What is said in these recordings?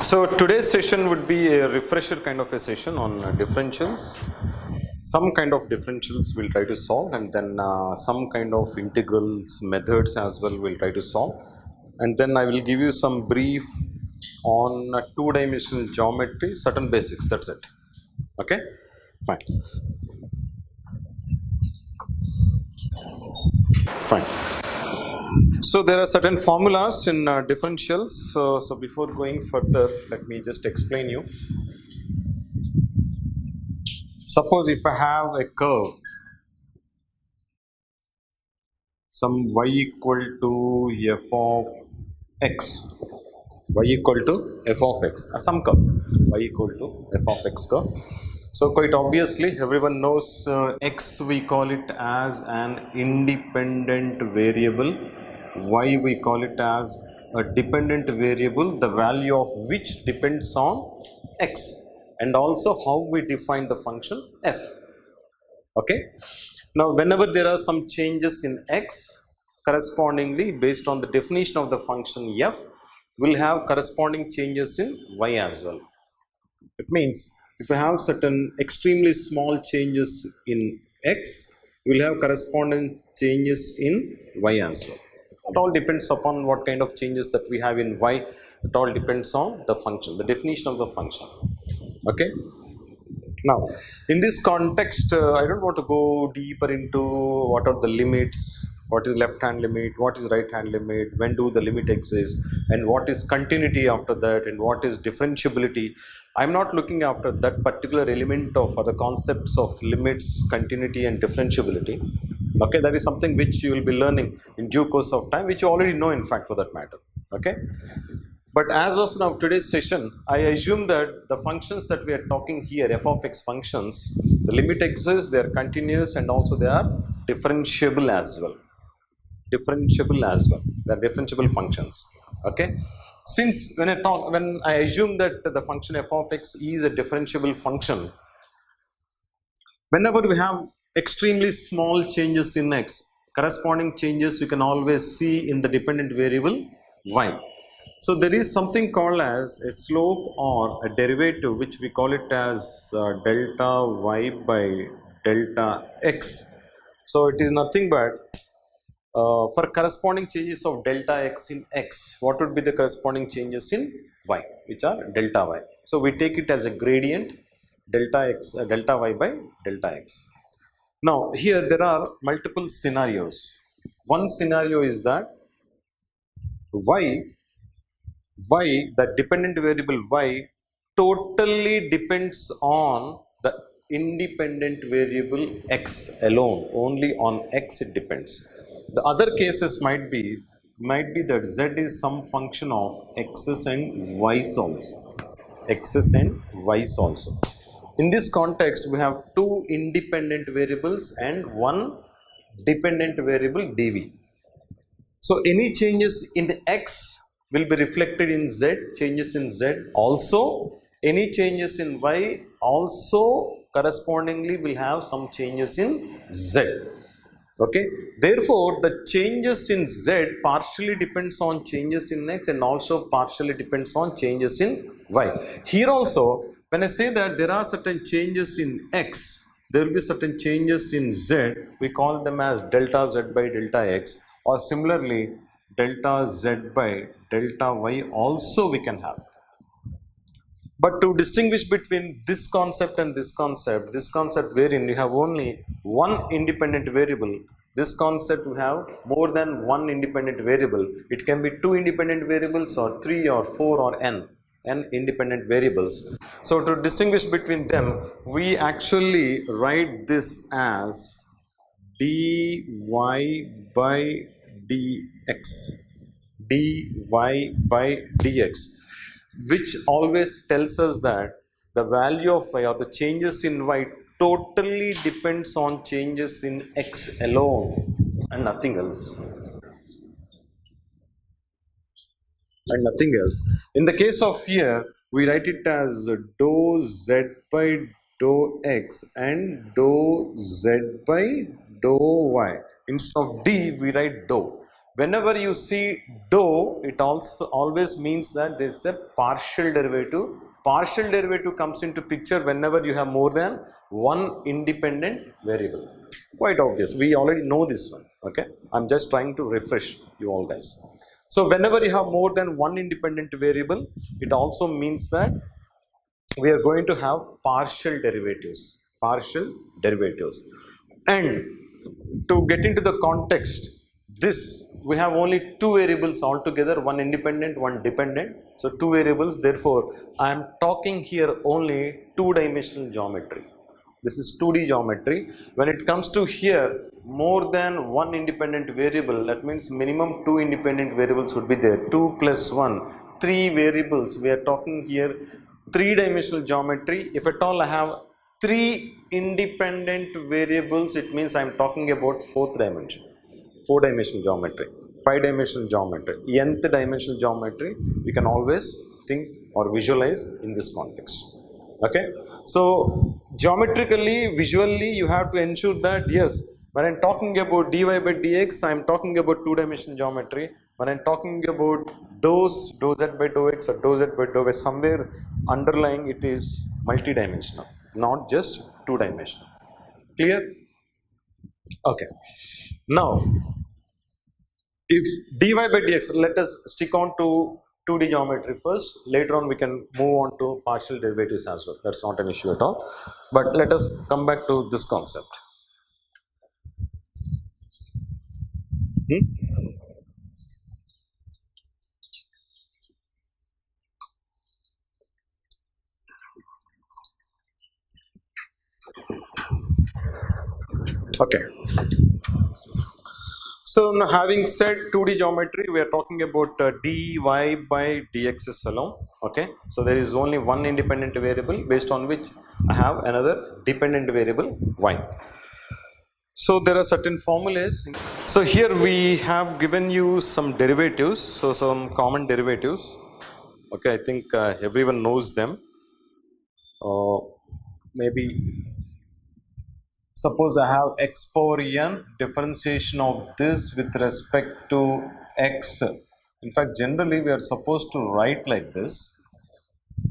So today's session would be a refresher kind of a session on differentials. Some kind of differentials we'll try to solve, and then some kind of integrals methods as well we'll try to solve. And then I will give you some brief on two-dimensional geometry, certain basics, that's it. Okay, fine. Fine. So there are certain formulas in differentials. So before going further, let me just explain you. Suppose if I have a curve, some y equal to f of x, y equal to f of x, some curve, y equal to f of x curve. So quite obviously everyone knows x we call it as an independent variable, y we call it as a dependent variable, the value of which depends on x, and also how we define the function f. Okay, now whenever there are some changes in x, correspondingly based on the definition of the function f, we'll have corresponding changes in y as well. It means if we have certain extremely small changes in x, we'll have corresponding changes in y as well. It all depends upon what kind of changes that we have in y. It all depends on the function, the definition of the function. Okay. Now, in this context, I don't want to go deeper into what are the limits, what is left hand limit, what is right hand limit, when do the limit exist, and what is continuity after that, and what is differentiability. I'm not looking after that particular element of the concepts of limits, continuity, and differentiability. Okay, that is something which you will be learning in due course of time, which you already know, in fact, for that matter. Okay. But as of now, today's session, I assume that the functions that we are talking here, f of x functions, the limit exists, they are continuous, and also they are differentiable as well. They are differentiable functions. Okay. Since when I assume that the function f of x is a differentiable function, whenever we have extremely small changes in x, corresponding changes you can always see in the dependent variable y. So there is something called as a slope or a derivative, which we call it as delta y by delta x. So it is nothing but for corresponding changes of delta x in x, what would be the corresponding changes in y, which are delta y. So we take it as a gradient, delta x, delta y by delta x. Now here there are multiple scenarios. One scenario is that the dependent variable y totally depends on the independent variable x alone. Only on x it depends. The other cases might be that z is some function of x's and y's also. In this context, we have two independent variables and one dependent variable dv. So any changes in x will be reflected in z, changes in z also. Any changes in y also correspondingly will have some changes in z. Okay. Therefore, the changes in z partially depends on changes in x and also partially depends on changes in y. Here also, when I say that there are certain changes in x, there will be certain changes in z, we call them as delta z by delta x, or similarly delta z by delta y also we can have. But to distinguish between this concept and this concept wherein you have only one independent variable, this concept we have more than one independent variable. It can be two independent variables or three or four or n independent variables. So to distinguish between them, we actually write this as dy by dx, which always tells us that the value of y or the changes in y totally depends on changes in x alone and nothing else. In the case of here, we write it as dou z by dou x and dou z by dou y. Instead of d, we write dou. Whenever you see dou, it also always means that there is a partial derivative. Partial derivative comes into picture whenever you have more than one independent variable. Quite obvious. We already know this one. Okay. I'm just trying to refresh you all guys. So whenever you have more than one independent variable, it also means that we are going to have partial derivatives. Partial derivatives. And to get into the context, this we have only two variables altogether, one independent, one dependent. So two variables, therefore I am talking here only two-dimensional geometry. This is 2D geometry. When it comes to here, more than one independent variable, that means minimum two independent variables would be there. 2 plus 1, 3 variables. We are talking here three-dimensional geometry. If at all I have 3 independent variables, it means I am talking about fourth dimension. 4-dimensional geometry, 5-dimensional geometry, nth dimensional geometry, we can always think or visualize in this context. Okay, so geometrically, visually, you have to ensure that yes, when I'm talking about dy by dx, I'm talking about two-dimensional geometry. When I'm talking about dou z by dou x or dou z by dou y, somewhere underlying it is multi-dimensional, not just two-dimensional. Clear? Okay. Now, if dy by dx, let us stick on to 2D geometry first. Later on, we can move on to partial derivatives as well. That's not an issue at all. But let us come back to this concept. Okay. So now having said 2D geometry, we are talking about dy by dx alone. Okay. So there is only one independent variable based on which I have another dependent variable y. So there are certain formulas. So here we have given you some derivatives. So some common derivatives. Okay, I think everyone knows them. Maybe suppose I have x power n, differentiation of this with respect to x. In fact, generally we are supposed to write like this.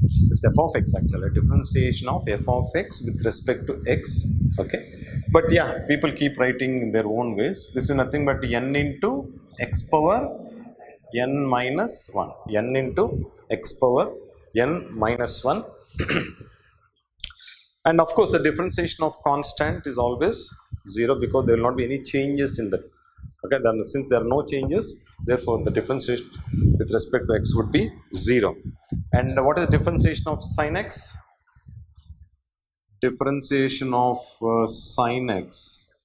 It's f of x actually, differentiation of f of x with respect to x. Okay, but yeah, people keep writing in their own ways. This is nothing but n into x power n minus 1. n into x power n minus 1. And of course, the differentiation of constant is always 0 because there will not be any changes in that. Okay, then since there are no changes, therefore the differentiation with respect to x would be 0. And what is the differentiation of sin x? Differentiation of sin x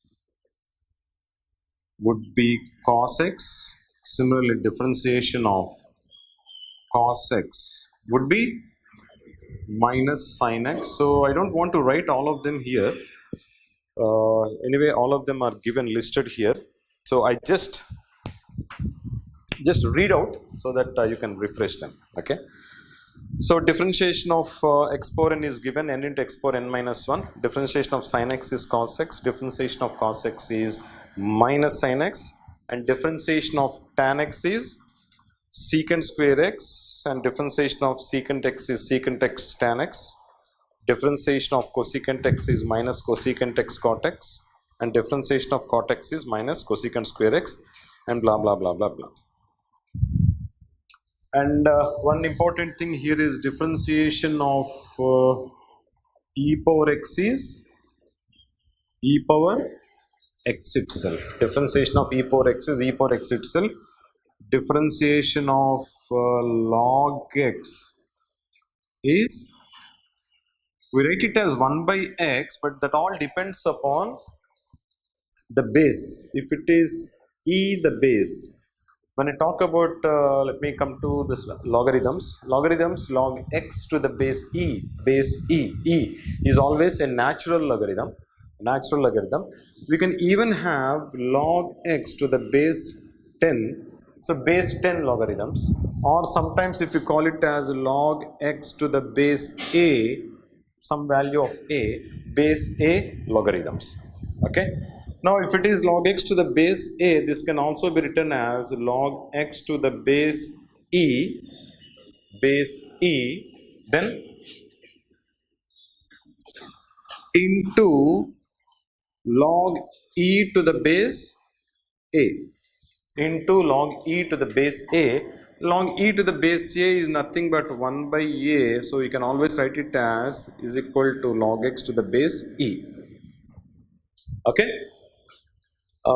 would be cos x. Similarly, differentiation of cos x would be minus sin x. So I don't want to write all of them here. Anyway, all of them are given listed here. So I just read out so that you can refresh them. Okay. So differentiation of x power n is given, n into x power n minus 1. Differentiation of sin x is cos x. Differentiation of cos x is minus sin x. And differentiation of tan x is secant square x, and differentiation of secant x is secant x tan x. Differentiation of cosecant x is minus cosecant x cot x, and differentiation of cot x is minus cosecant square x, and blah blah blah blah blah. And one important thing here is differentiation of e power x is e power x itself. Differentiation of e power x is e power x itself. Differentiation of log x is, we write it as 1 by x, but that all depends upon the base. If it is e the base, when I talk about, let me come to this logarithms. Logarithms, log x to the base e is always a natural logarithm. Natural logarithm. We can even have log x to the base 10. So base 10 logarithms, or sometimes if you call it as log x to the base a, some value of a, base a logarithms. Okay. Now if it is log x to the base a, this can also be written as log x to the base e, then into log e to the base a, into log e to the base a. Log e to the base a is nothing but 1 by a, so you can always write it as is equal to log x to the base e. Okay,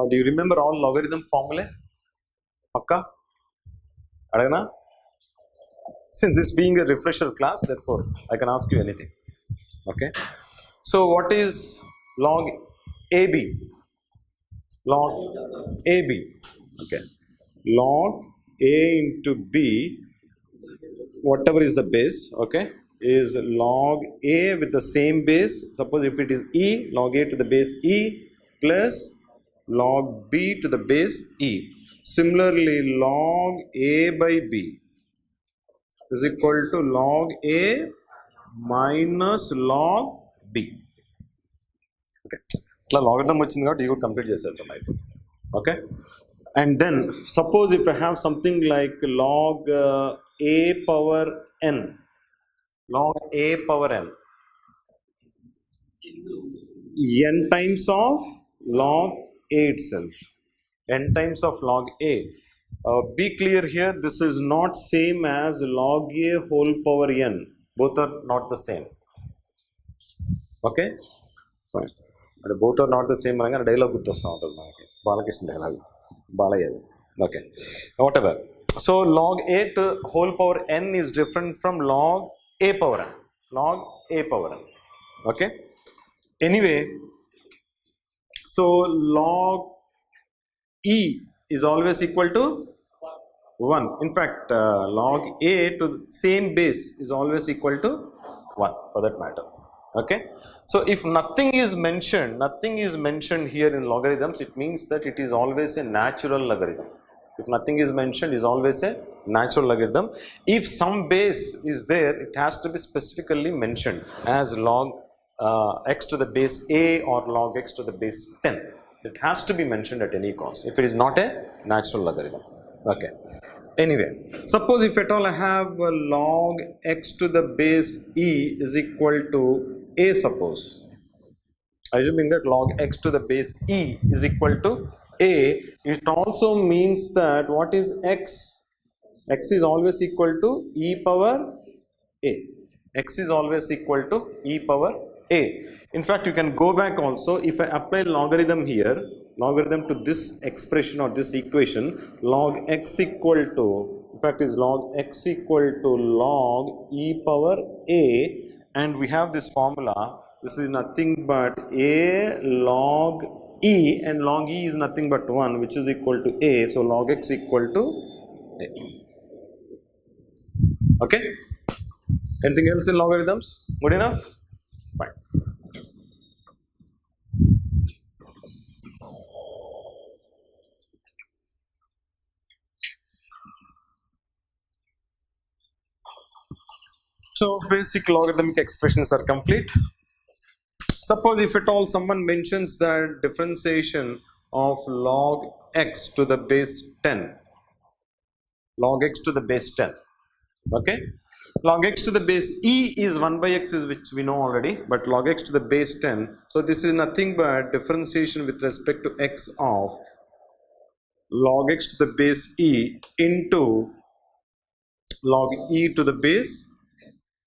do you remember all logarithm formulae? Akka? Adagana? Since this being a refresher class, therefore I can ask you anything. Okay, so what is log ab? Log ab, okay, log a into b, whatever is the base, okay, is log a with the same base. Suppose if it is e, log a to the base e plus log b to the base e. Similarly, log a by b is equal to log a minus log b. Okay, ఇట్లా logarithm వచ్చింది కాబట్టి ఇది కూడా complete చేసేద్దాం అయిపోతుంది. Okay, and then suppose if I have something like log a power n, log a power n, n times of log a itself, n times of log a. Be clear here, this is not same as log a whole power n. Both are not the same. Okay, fine. Both are not the same. Dialogue Balakrishna dialogue. Balaya. Okay, whatever. So log a to whole power n is different from log a power n. Log a power n. Okay. Anyway, so log e is always equal to 1. In fact, log a to the same base is always equal to 1 for that matter. Okay, so if nothing is mentioned here in logarithms, it means that it is always a natural logarithm. If nothing is mentioned, it is always a natural logarithm. If some base is there, it has to be specifically mentioned as log x to the base a or log x to the base 10. It has to be mentioned at any cost if it is not a natural logarithm. Okay, anyway, suppose if at all I have log x to the base e is equal to a, suppose, assuming that log x to the base e is equal to a, it also means that what is x? X is always equal to e power a. X is always equal to e power a. In fact, you can go back also. If I apply logarithm here, logarithm to this expression or this equation, log x equal to, in fact, is log x equal to log e power a, and we have this formula. This is nothing but a log e, and log e is nothing but 1, which is equal to a. So log x equal to a. Okay, anything else in logarithms? Good enough? Fine. So basic logarithmic expressions are complete. Suppose if at all someone mentions that differentiation of log x to the base 10, log x to the base 10, okay, log x to the base e is 1 by x, is which we know already, but log x to the base 10, so this is nothing but differentiation with respect to x of log x to the base e into log e to the base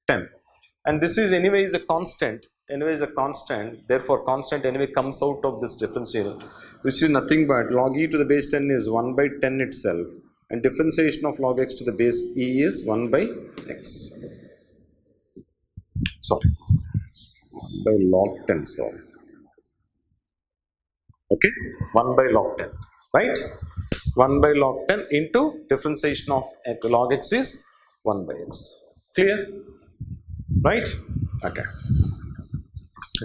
10, and this is anyway is a constant, therefore constant anyway comes out of this differential, which is nothing but log e to the base 10 is 1 by 10 itself, and differentiation of log x to the base e is 1 by x. Sorry, 1 by log 10, sorry. Okay, 1 by log 10, right? 1 by log 10 into differentiation of log x is 1 by x. Clear? Right? Okay.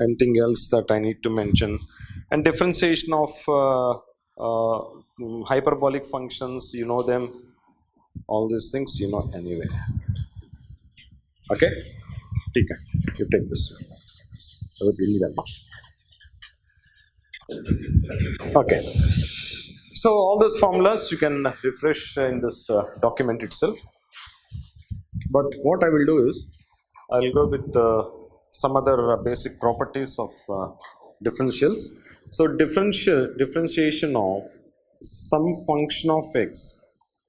Anything else that I need to mention? And differentiation of hyperbolic functions, you know them. All these things you know anyway. Okay? Okay. You take this. I will give you that. Okay. So all those formulas you can refresh in this document itself. But what I will do is, I'll go with some other basic properties of differentials. So differentiation of some function of x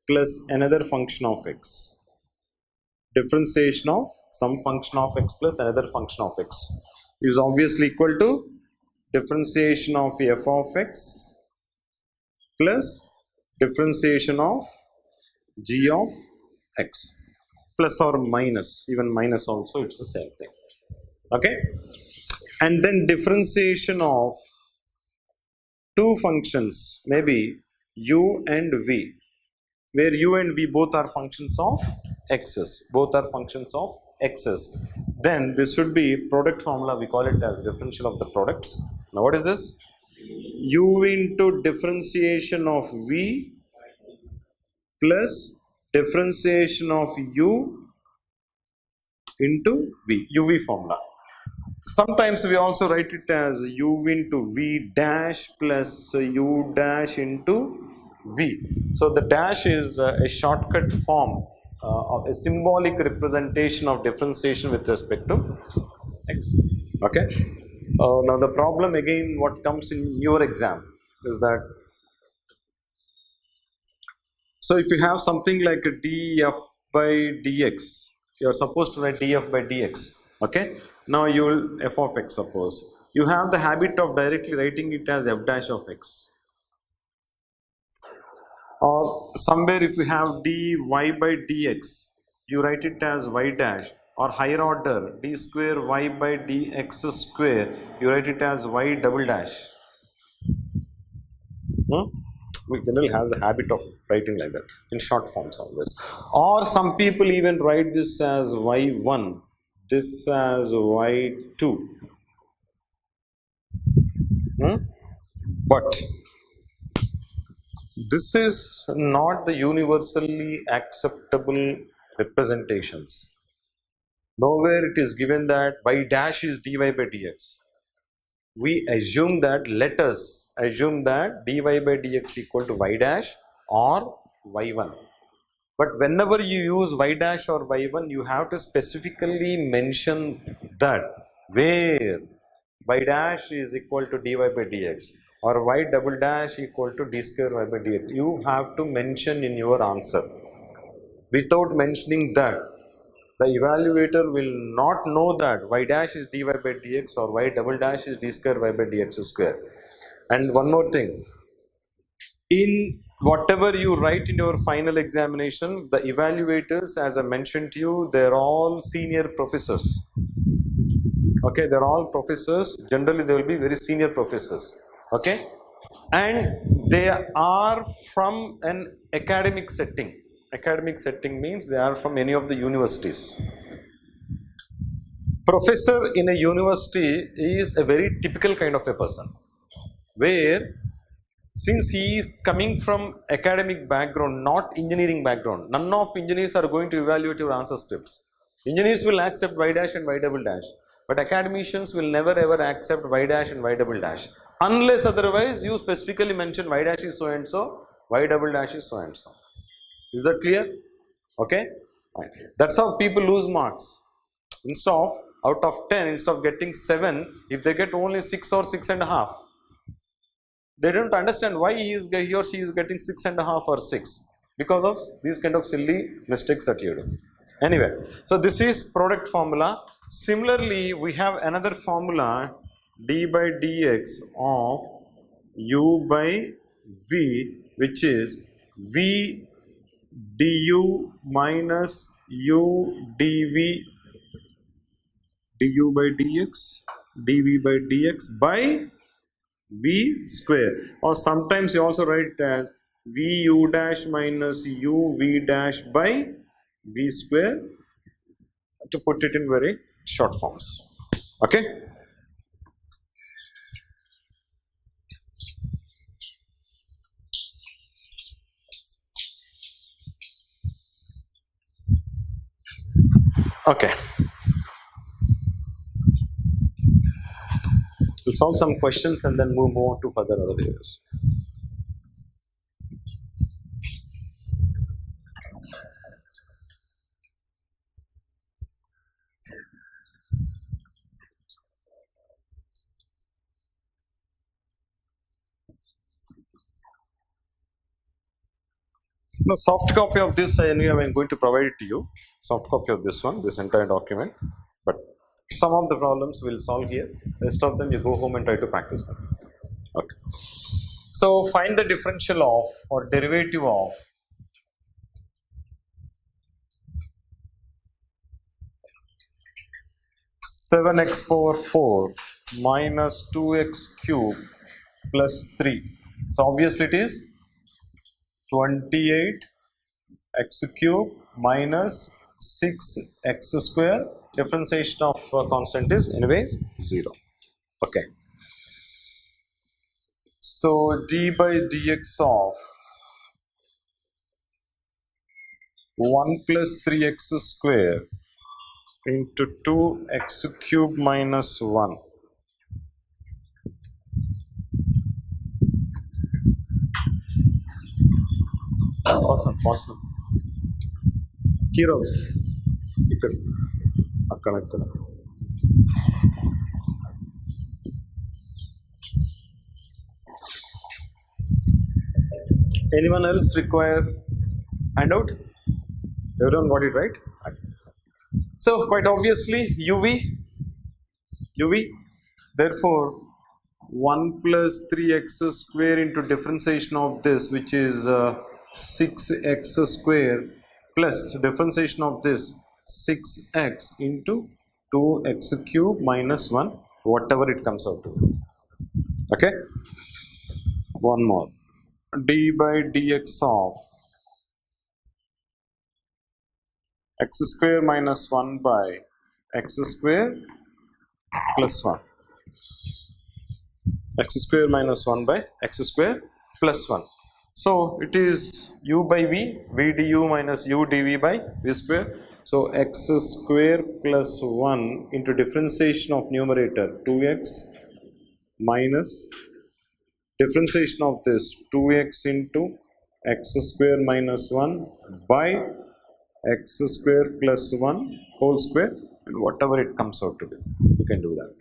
plus another function of x. Differentiation of some function of x plus another function of x is obviously equal to differentiation of f of x plus differentiation of g of x, plus or minus, even minus also it's the same thing. Okay, and then differentiation of two functions, maybe u and v, where u and v both are functions of x's, both are functions of x's. Then this should be product formula, we call it as differential of the products. Now what is this? U into differentiation of v plus differentiation of u into v, uv formula. Sometimes we also write it as u into v dash plus u dash into v. So the dash is a shortcut form of a symbolic representation of differentiation with respect to x. Okay. Now the problem again, what comes in your exam is that, so if you have something like a df by dx, you are supposed to write df by dx. Okay. Now you will f of x, suppose. You have the habit of directly writing it as f dash of x. Or somewhere if you have dy by dx, you write it as y dash. Or higher order, d square y by dx square, you write it as y double dash. We generally has the habit of writing like that in short forms always. Or some people even write this as y1, this as y2. But this is not the universally acceptable representations. Nowhere it is given that y dash is dy by dx. We assume that, let us assume that dy by dx equal to y dash or y1. But whenever you use y dash or y1, you have to specifically mention that where y dash is equal to dy by dx or y double dash equal to d square y by dx. You have to mention in your answer. Without mentioning that, the evaluator will not know that y dash is dy by dx or y double dash is d square y by dx square. And one more thing, in whatever you write in your final examination, the evaluators, as I mentioned to you, they're all senior professors. Okay, they're all professors. Generally, they will be very senior professors. Okay, and they are from an academic setting. Academic setting means they are from any of the universities. Professor in a university is a very typical kind of a person, where since he is coming from academic background, not engineering background, none of engineers are going to evaluate your answer scripts. Engineers will accept y dash and y double dash, but academicians will never ever accept y dash and y double dash, unless otherwise you specifically mention y dash is so and so, y double dash is so and so. Is that clear? Okay. Right. That's how people lose marks. Instead of out of 10, instead of getting 7, if they get only 6 or 6.5, they don't understand why he or she is getting 6.5 or 6, because of these kind of silly mistakes that you do. Anyway, so this is product formula. Similarly, we have another formula, d by dx of u by v, which is v du minus u dv du by dx dv by dx by v square, or sometimes you also write it as v u dash minus u v dash by v square, to put it in very short forms. Okay. Okay. We'll solve some questions and then move on to further other areas. Now, soft copy of this anyway I'm going to provide it to you. Soft copy of this one, this entire document. But some of the problems we'll solve here. Rest of them you go home and try to practice them. Okay. So find the differential of or derivative of seven x power 4 minus 2x cube plus 3. So obviously it is 28 x cube minus 6x square. Differentiation of constant is anyways 0. Okay. So d by dx of 1 plus 3x square into 2x cube minus 1. Awesome. Here also. Anyone else require handout? Everyone got it right? So quite obviously UV, therefore 1 plus 3x square into differentiation of this, which is 6x square, plus differentiation of this 6x into 2x cube minus 1, whatever it comes out to be. Okay, one more, d by dx of x square minus 1 by x square plus 1. X square minus 1 by x square plus 1. So it is u by v, v du minus u dv by v square. So x square plus 1 into differentiation of numerator 2x minus differentiation of this 2x into x square minus 1 by x square plus 1 whole square, and whatever it comes out to be, you can do that.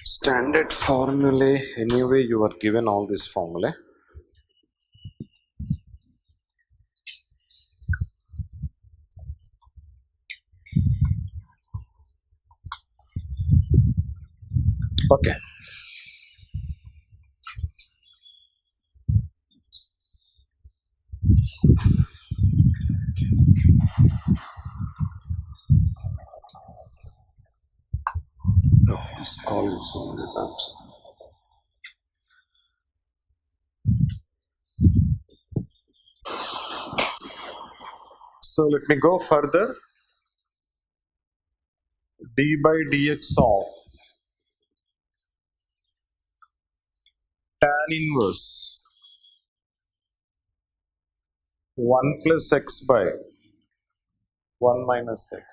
Standard formulae, anyway you are given all these formulae. Okay. This call is on the times. So let me go further. D by dx of tan inverse 1 plus x by 1 minus x.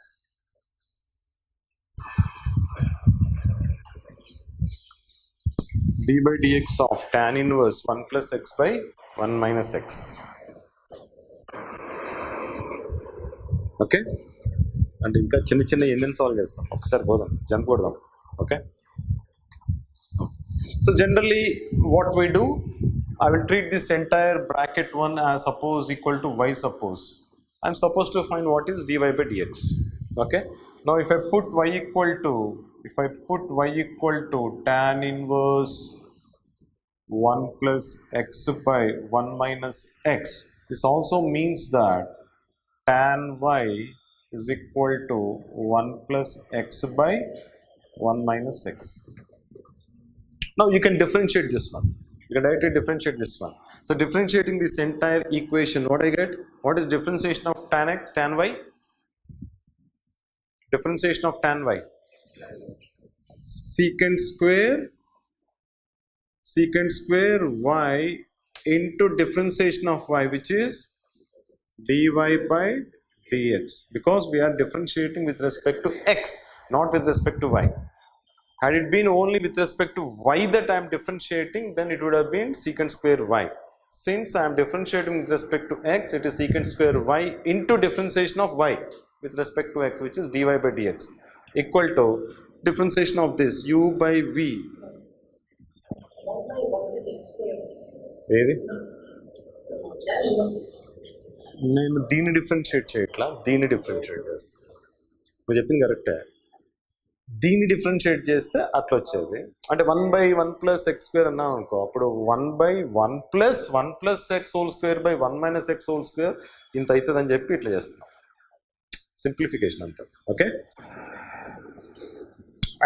D by dx of tan inverse 1 plus x by 1 minus x. Okay? And ఇంకా చిన్న చిన్న ఎన్ని solve చేస్తాం ఒకసారి పోదాం jump కొడదాం. Okay? So generally what we do, I will treat this entire bracket 1 as suppose equal to y suppose. I am supposed to find what is dy by dx. Okay? Now if I put y equal to tan inverse 1 plus x by 1 minus x, this also means that tan y is equal to 1 plus x by 1 minus x. Now you can differentiate this one. You can directly differentiate this one. So differentiating this entire equation, what I get? What is differentiation of tan x, tan y? Differentiation of tan y. Secant square y into differentiation of y, which is dy by dx, because we are differentiating with respect to x, not with respect to y. Had it been only with respect to y that I am differentiating, then it would have been secant square y. Since I am differentiating with respect to x, it is secant square y into differentiation of y with respect to x, which is dy by dx, equal to differentiation of this u by v. ఏది నేను దీన్ని differentiate చేయట్లా, దీన్ని differentiate చేస్తాను. నువ్వు చెప్పింది కరెక్టే. దీన్ని డిఫరెన్షియేట్ చేస్తే అట్లా వచ్చేది. అంటే 1/1 ప్లస్ ఎక్స్ స్క్వేర్ అన్నాం అనుకో, అప్పుడు 1/1 plus 1 plus X whole square by 1 minus X whole square ఇంత అవుతుంది అని చెప్పి ఇట్లా చేస్తున్నాం. సింప్లిఫికేషన్ అంతా. Okay,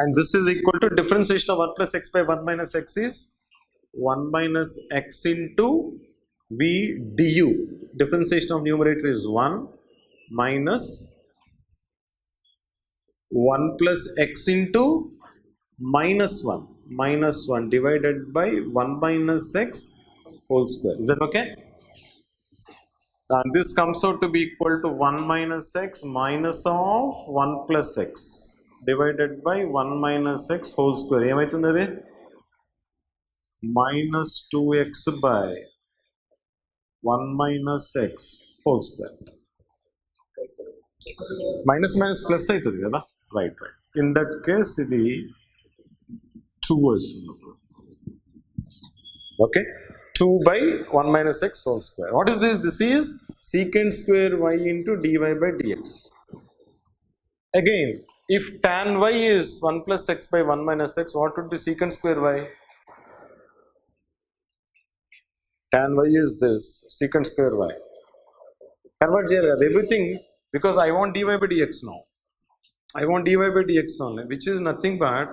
and this is equal to differentiation of 1 plus X by 1 minus X is 1 minus x into v du. Differentiation of numerator is 1 minus 1 plus x into minus 1 divided by 1 minus x whole square. Is that okay? And this comes out to be equal to 1 minus x minus of 1 plus x divided by 1 minus x whole square. ఏమైతుంది అది? minus 2x by 1 minus x whole square. Minus minus plus అవుతుంది కదా, right. In that case ఇది 2 వస్తుంది. Okay, 2 by 1 minus x whole square. What is this? This is secant square y into dy by dx. Again, if tan y is 1 plus x by 1 minus x, what would be secant square y? Tan y is this, secant square y. Convert everything, because I want dy by dx now. I want dy by dx only, which is nothing but,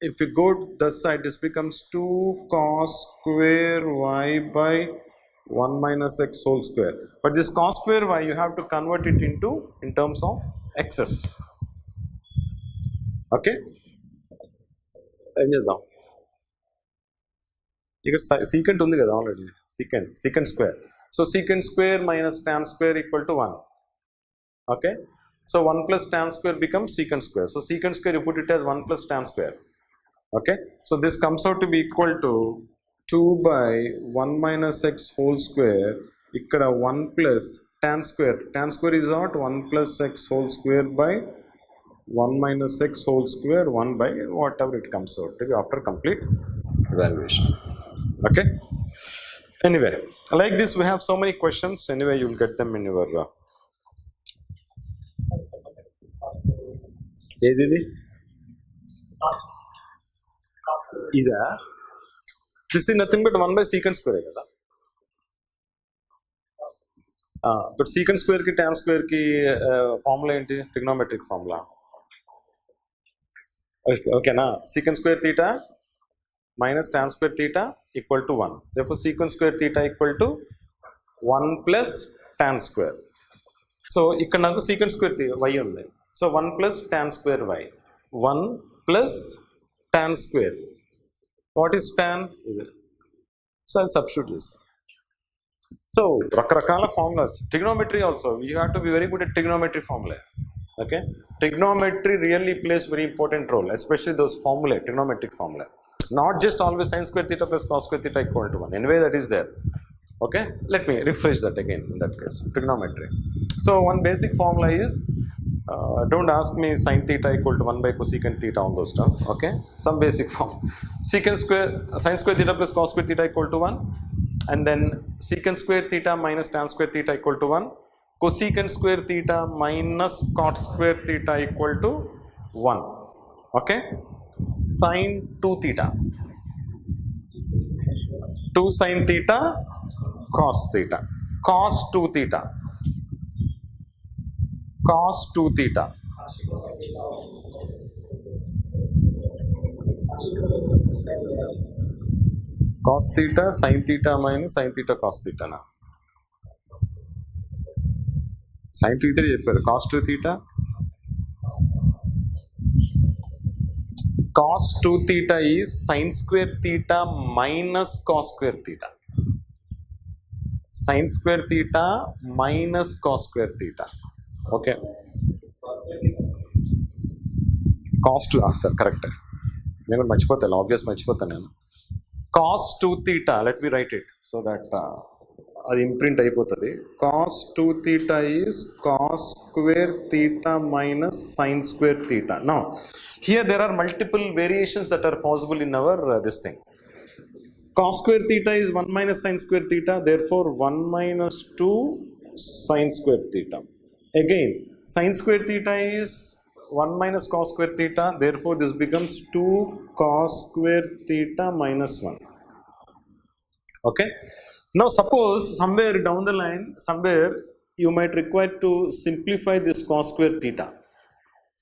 if you go to the side, this becomes 2 cos square y by 1 minus x whole square. But this cos square y, you have to convert it into in terms of x's. Okay? ఇక్కడ secant ఉంది కదా already, secant square. So secant square minus tan square equal to 1. Okay, so 1 plus tan square becomes secant square. So secant square, you put it as 1 plus tan square. Okay, so this comes out to be equal to 2 by 1 minus x whole square. ఇక్కడ 1 plus tan square. Tan square is what? 1 plus x whole square by 1 minus x whole square, 1 by whatever it comes out to be after complete evaluation. Okay, anyway, like this we have so many questions. Anyway, you will get them in your ఏది ఇదా? This is nothing but 1 by secant square కదా. But secant square కి tan square కి formula ఏంటి? Trigonometric formula. ఓకేనా? secant square theta minus tan square theta equal to 1. Therefore, secant square theta equal to 1 plus tan square. So, ఇక్కడ నాకు secant square y ఉంది. So, 1 plus tan square y. 1 plus tan square. What is tan? So, I'll substitute this. So, రకరకాల formulas. Trigonometry also. You have to be very good at trigonometry formula. Okay? Trigonometry really plays very important role, especially those formulae, trigonometric formula. Not just always sin square theta plus cos square theta equal to 1. Anyway, that is there. Okay, let me refresh that again in that case. Trigonometry. So one basic formula is, don't ask me sin theta equal to 1 by cosecant theta, all those stuff. Okay, some basic form. Secant square, sin square theta plus cos square theta equal to 1, and then secant square theta minus tan square theta equal to 1. Cosecant square theta minus cot square theta equal to 1. Okay, sin 2 theta, 2 sin theta cos theta, cos 2 theta, cos 2 theta, cos theta sin theta minus sin theta cos theta. Na sin theta చెప్పారు, cos 2 theta, cos 2 theta is sin square theta minus cos square theta. Sin square theta minus cos square theta. Okay. Cos 2, sir, correct. నేను మర్చిపోతాను, obvious మర్చిపోతాను నేను. Cos 2 theta, let me write it so that అది imprint అయిపోతుంది. Cos 2 theta is cos square theta minus sin square theta. Now, here there are multiple variations that are possible in our this thing. Cos square theta is 1 minus sin square theta, therefore 1 minus 2 sin square theta. Again, sin square theta is 1 minus cos square theta, therefore this becomes 2 cos square theta minus 1. Okay. Now suppose somewhere down the line, somewhere you might require to simplify this cos square theta.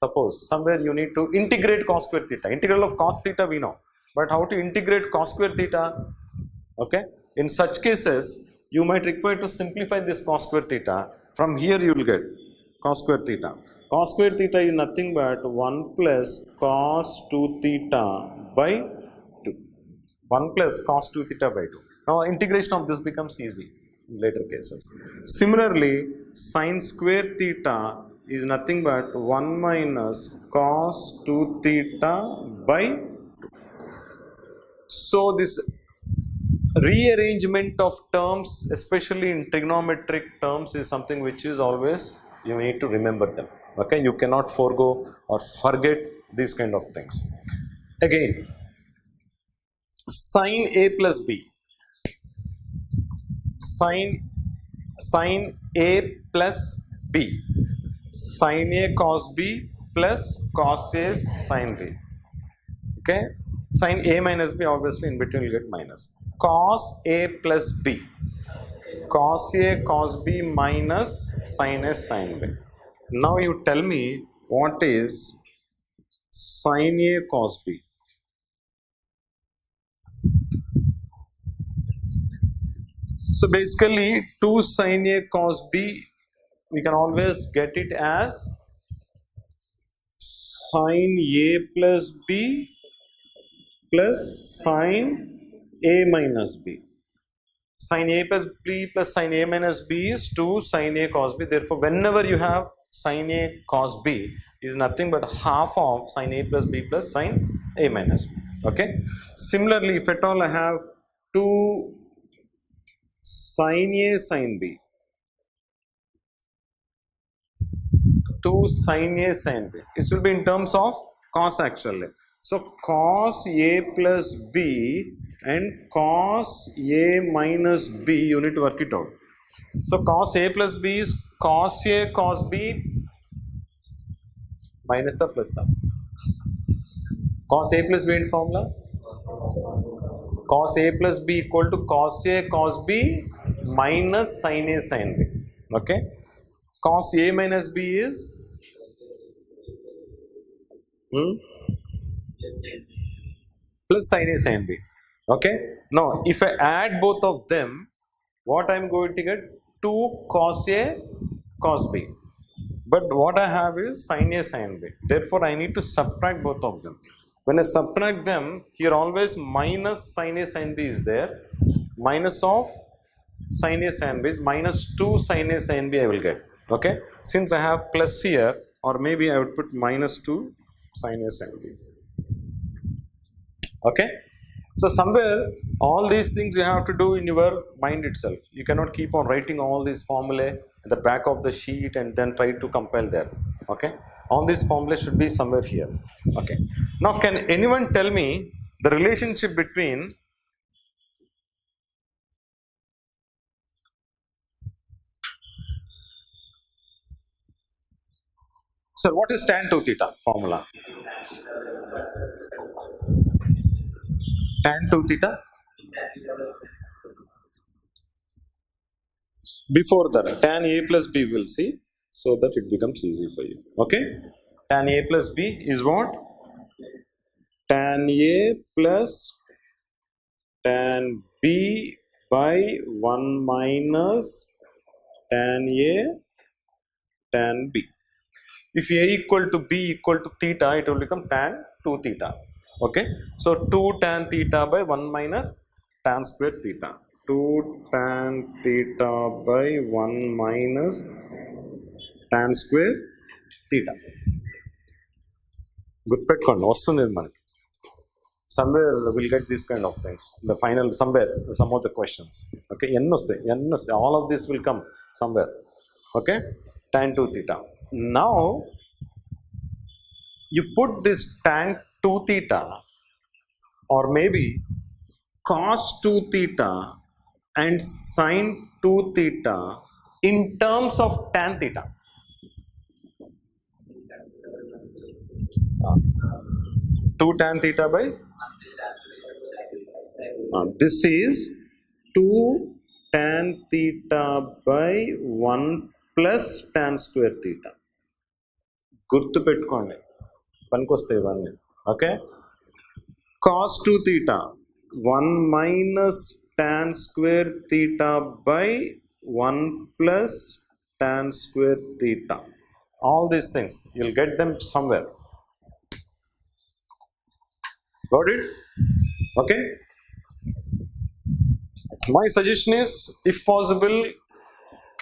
Suppose somewhere you need to integrate cos square theta. Integral of cos theta we know, but how to integrate cos square theta? Okay. In such cases, you might require to simplify this cos square theta. From here you will get cos square theta. Cos square theta is nothing but 1 plus cos 2 theta by 2. 1 plus cos 2 theta by 2. Now integration of this becomes easy in later cases. Similarly, sin square theta is nothing but 1 minus cos 2 theta by 2. So this rearrangement of terms, especially in trigonometric terms, is something which is always, you need to remember them. Okay, you cannot forego or forget these kind of things. Again, sin a plus b, sin a plus b, sin a cos b plus cos a sin b. Okay, sin a minus b, obviously in between you get minus. Cos a plus b, cos a cos b minus sin a sin b. Now you tell me what is sin a cos b. So basically 2 sin a cos b, we can always get it as sin a plus b plus sin a minus b. Sin a plus b plus sin a minus b is 2 sin a cos b. Therefore, whenever you have sin a cos b, is nothing but half of sin a plus b plus sin a minus b. Okay. Similarly, if at all I have 2 sin a sin b, 2 sin a sin b, this will be in terms of cos actually. So cos a plus b and cos a minus b, you need to work it out. So cos a plus b is cos a cos b minus a plus a. Cos a plus b in formula, cos a plus b equal to cos a cos b minus sin a sin b. Okay. Cos a minus b is plus sin a sin b. Okay. Now if I add both of them, what I am going to get? 2 cos a cos b. But what I have is sin a sin b. Therefore I need to subtract both of them. When I subtract them, here always minus sin a sin b is there. Minus of sin a sin b is minus 2 sin a sin b I will get. Okay. Since I have plus here, or maybe I would put minus 2 sin a sin b. Okay. So somewhere all these things you have to do in your mind itself. You cannot keep on writing all these formulae at the back of the sheet and then try to compile there. Okay. All these formulas should be somewhere here. Okay. Now can anyone tell me the relationship between sir, what is tan 2 theta formula? Tan 2 theta? Before that, tan a plus b will see, so that it becomes easy for you. Okay. Tan a plus b is what? Tan a plus tan b by 1 minus tan a tan b. If a equal to b equal to theta, it will become tan 2 theta. Okay. So 2 tan theta by 1 minus tan square theta. 2 tan theta by 1 minus tan square theta. గుర్తుపెట్టుకోండి వస్తుంది మనకి. Somewhere we'll get these kind of things. The final somewhere some of the questions. Okay, all of this will come somewhere. Okay, tan 2 theta. Now you put this tan 2 theta or maybe cos 2 theta and sin 2 theta in terms of tan theta. 2 tan theta by this is 2 tan theta by 1 plus tan square theta. గుర్తు పెట్టుకోండి, పనికొస్తాయి ఇవన్నీ. Okay, cos 2 theta 1 minus tan square theta by 1 plus tan square theta. All these things you'll get them somewhere. Got it? Okay, my suggestion is, if possible,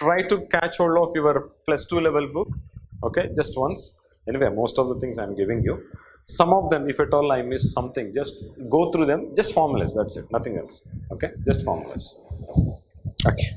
try to catch hold of your +2 level book. Okay, just once. Anyway, most of the things I'm giving you, some of them, if at all I miss something, just go through them. Just formulas, that's it, nothing else. Okay, just formulas. Okay,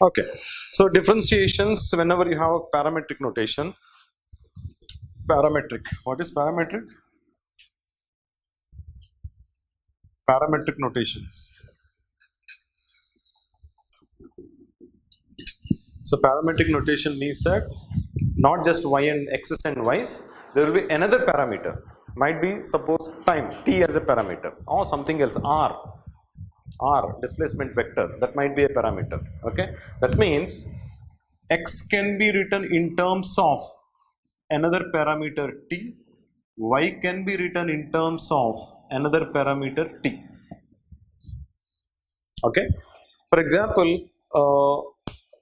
okay, so differentiations, whenever you have a parametric notation. Parametric, what is parametric? Parametric notations. So parametric notation means that not just y and x's and y's, there will be another parameter. Might be, suppose, time, t as a parameter, or something else, r, displacement vector, that might be a parameter. Okay, that means x can be written in terms of another parameter t, y can be written in terms of another parameter t. Okay, for example,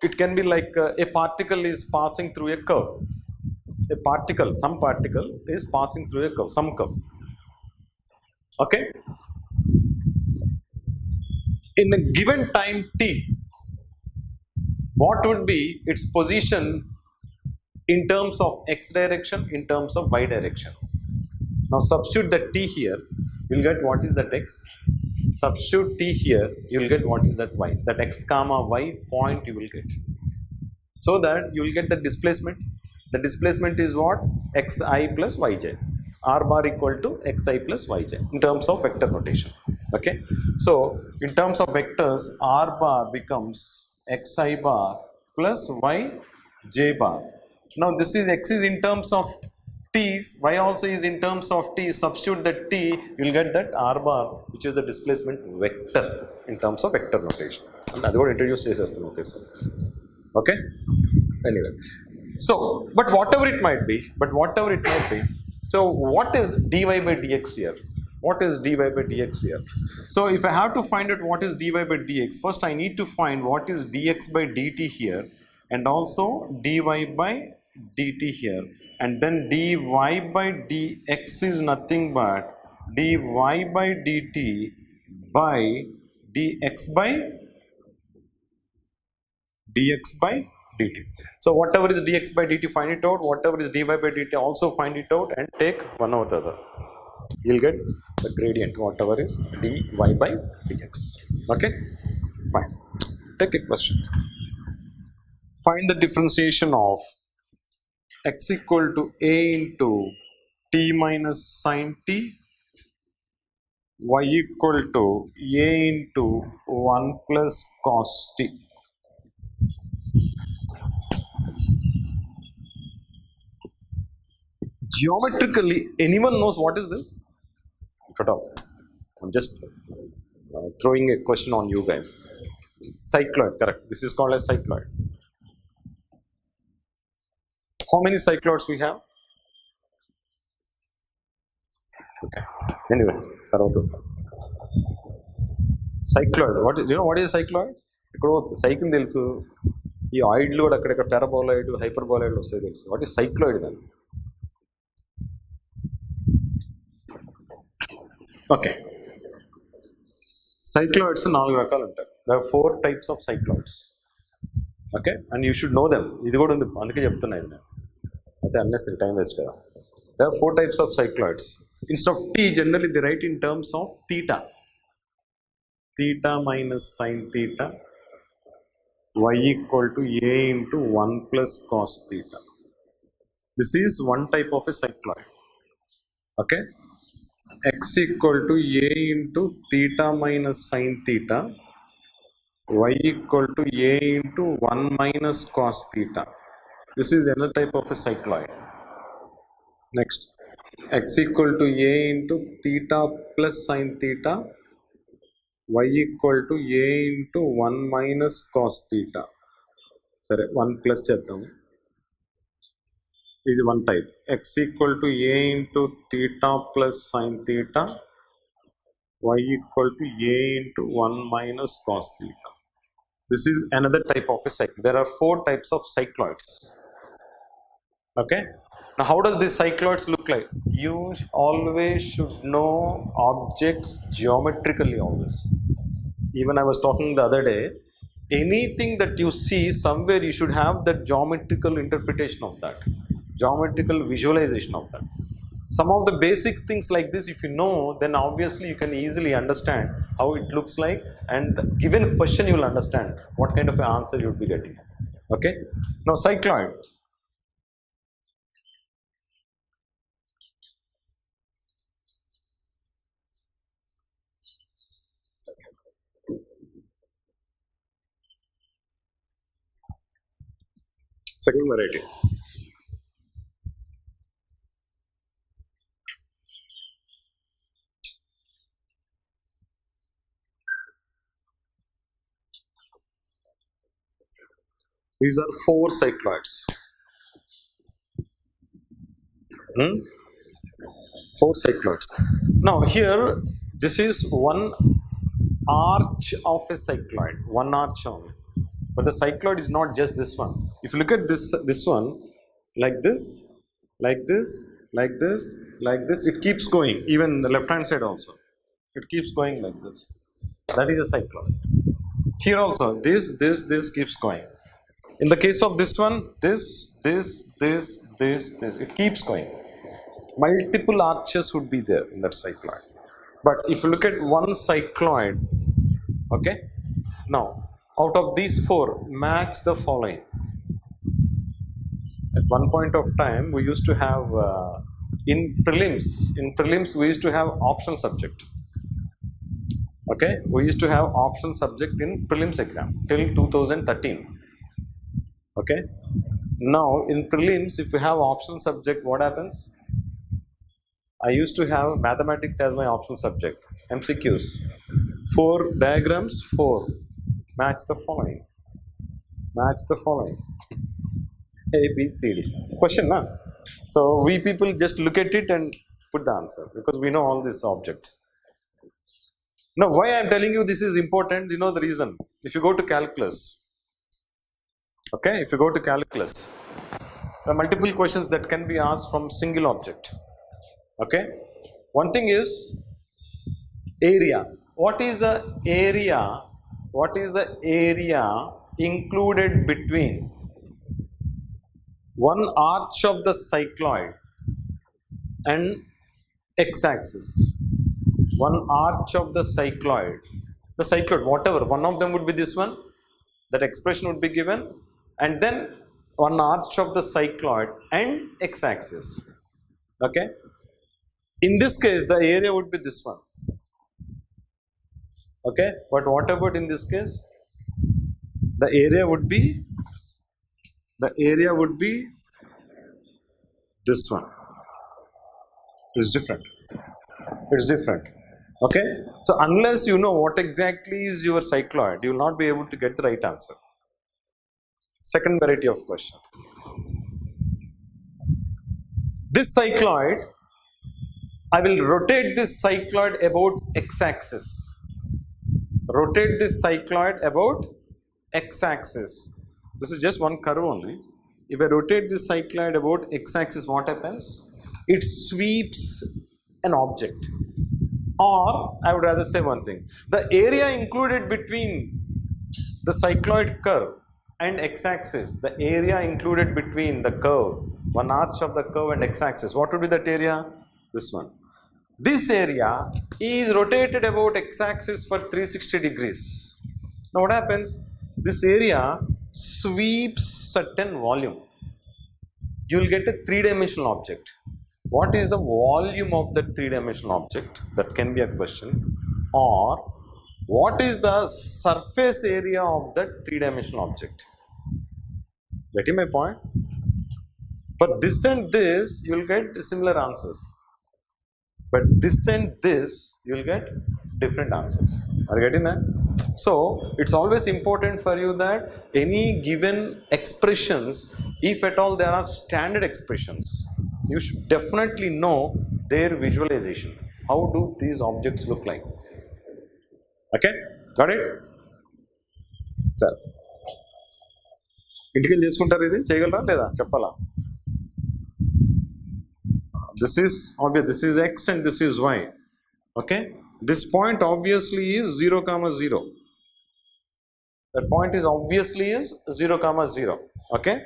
it can be like a particle is passing through a curve. Some particle is passing through a curve, some curve. Okay, in a given time t, what would be its position in terms of x direction, in terms of y direction? Now substitute that t here, you'll get what is that x. Substitute t here, you'll get what is that y. That x comma y point you will get. So that you will get the displacement. The displacement is what? xi plus yj. R bar equal to xi plus yj in terms of vector notation. Okay, so in terms of vectors, R bar becomes xi bar plus yj bar. Now this is x is in terms of t, y also is in terms of t. Substitute that t, you will get that R bar, which is the displacement vector in terms of vector notation. And that's what introduce చేసేస్తాను. Okay, sir. Okay, anyway, so but whatever it might be, so what is dy by dx here? What is dy by dx here? So if I have to find out what is dy by dx, first I need to find what is dx by dt here, and also dy by dt here, and then dy by dx is nothing but dy by dt by dx by dt. So whatever is dx by dt, find it out. Whatever is dy by dt, also find it out and take one over the other. You'll get the gradient, whatever is dy by dx. Okay, fine. Take a question. Find the differentiation of x equal to a into t minus sin t, y equal to a into 1 plus cos t. Geometrically, anyone knows what is this? If at all. I'm just throwing a question on you guys. Cycloid, correct. This is called as cycloid. How many cycloids we have? Okay. Anyway, cycloid. What is, you know what is cycloid? Cycle తెలుసు ఈ ఆయిడ్లు కూడా అక్కడక్కడ paraboloid hyperboloid వస్తాయి తెలుసు. What is cycloid then? Okay, cycloids 4 రకాలు ఉంటాయి. There are 4 types of cycloids. Okay, and you should know them. ఇది కూడా ఉంది, అందుకే చెప్తున్నా ఇది నేను. అయితే unnecessary time waste కదా. There are 4 types of cycloids. Instead of t, generally they write in terms of theta. Theta minus sin theta y equal to a into 1 plus cos theta. This is one type of a cycloid. Okay, x equal to a into theta minus sin theta y equal to a into 1 minus cos theta. This is another type of a cycloid. Next, x equal to a into theta plus sin theta y equal to a into 1 minus cos theta. Sorry, 1 plus చేద్దాం. ఇది one type. X equal to a into theta plus sin theta y equal to a into 1 minus cos theta. This is another type of a cycloid. There are 4 types of cycloids. Okay, now how does this cycloids look like? You always should know objects geometrically always. Even I was talking the other day, anything that you see somewhere, you should have that geometrical interpretation of that, geometrical visualization of that. Some of the basic things like this, if you know, then obviously you can easily understand how it looks like, and given a question you will understand what kind of an answer you will be getting. Okay, now cycloid. Second variety. These are 4 cycloids. 4 cycloids. Now here, this is one arch of a cycloid, one arch only. But the cycloid is not just this one. If you look at this one, like this, like this, like this, like this, it keeps going. Even the left hand side also, it keeps going like this. That is a cycloid. Here also, this keeps going. In the case of this one, this, it keeps going. Multiple arches would be there in that cycloid. But if you look at one cycloid, okay, now out of these 4, match the following. At one point of time, we used to have in prelims we used to have option subject. Okay, we used to have option subject in prelims exam till 2013. Okay, now in prelims, if you have option subject, what happens? I used to have mathematics as my option subject. MCQs, 4 diagrams, 4. Match the following. Match the following. A, B, C, D. Question, na? So we people just look at it and put the answer because we know all these objects. Now, why I am telling you this is important, you know the reason. If you go to calculus, okay, if you go to calculus, there are multiple questions that can be asked from single object. Okay, one thing is area. What is the area? What is the area included between one arch of the cycloid and x-axis? One arch of the cycloid, whatever, one of them would be this one, that expression would be given, and then one arch of the cycloid and x-axis. Okay, in this case the area would be this one. Okay, but what about in this case? The area would be this one. It's different. Okay, so unless you know what exactly is your cycloid, you will not be able to get the right answer. Second variety of question. This cycloid, I will rotate this cycloid about x-axis. Rotate this cycloid about x-axis. This is just one curve only. If I rotate this cycloid about x-axis, what happens? It sweeps an object. Or I would rather say one thing. The area included between the cycloid curve and x-axis, the area included between the curve, one arch of the curve and x-axis, what would be that area? This one. This area is rotated about x-axis for 360 degrees. Now what happens? This area sweeps certain volume. You will get a three-dimensional object. What is the volume of that three-dimensional object? That can be a question. Or what is the surface area of that three-dimensional object? Getting my point? For this and this, you will get similar answers. But this and this, you will get different answers. Are you getting that? So, it's always important for you that any given expressions, if at all there are standard expressions, you should definitely know their visualization. How do these objects look like? Okay? Got it? Sir. ఇంటికి చేసుకుంటారు ఇది చేయగలరా లేదా చెప్పాలా this is obvious, this is x and this is y. Okay, this point obviously is 0 comma 0. That point is obviously is 0 comma 0. Okay,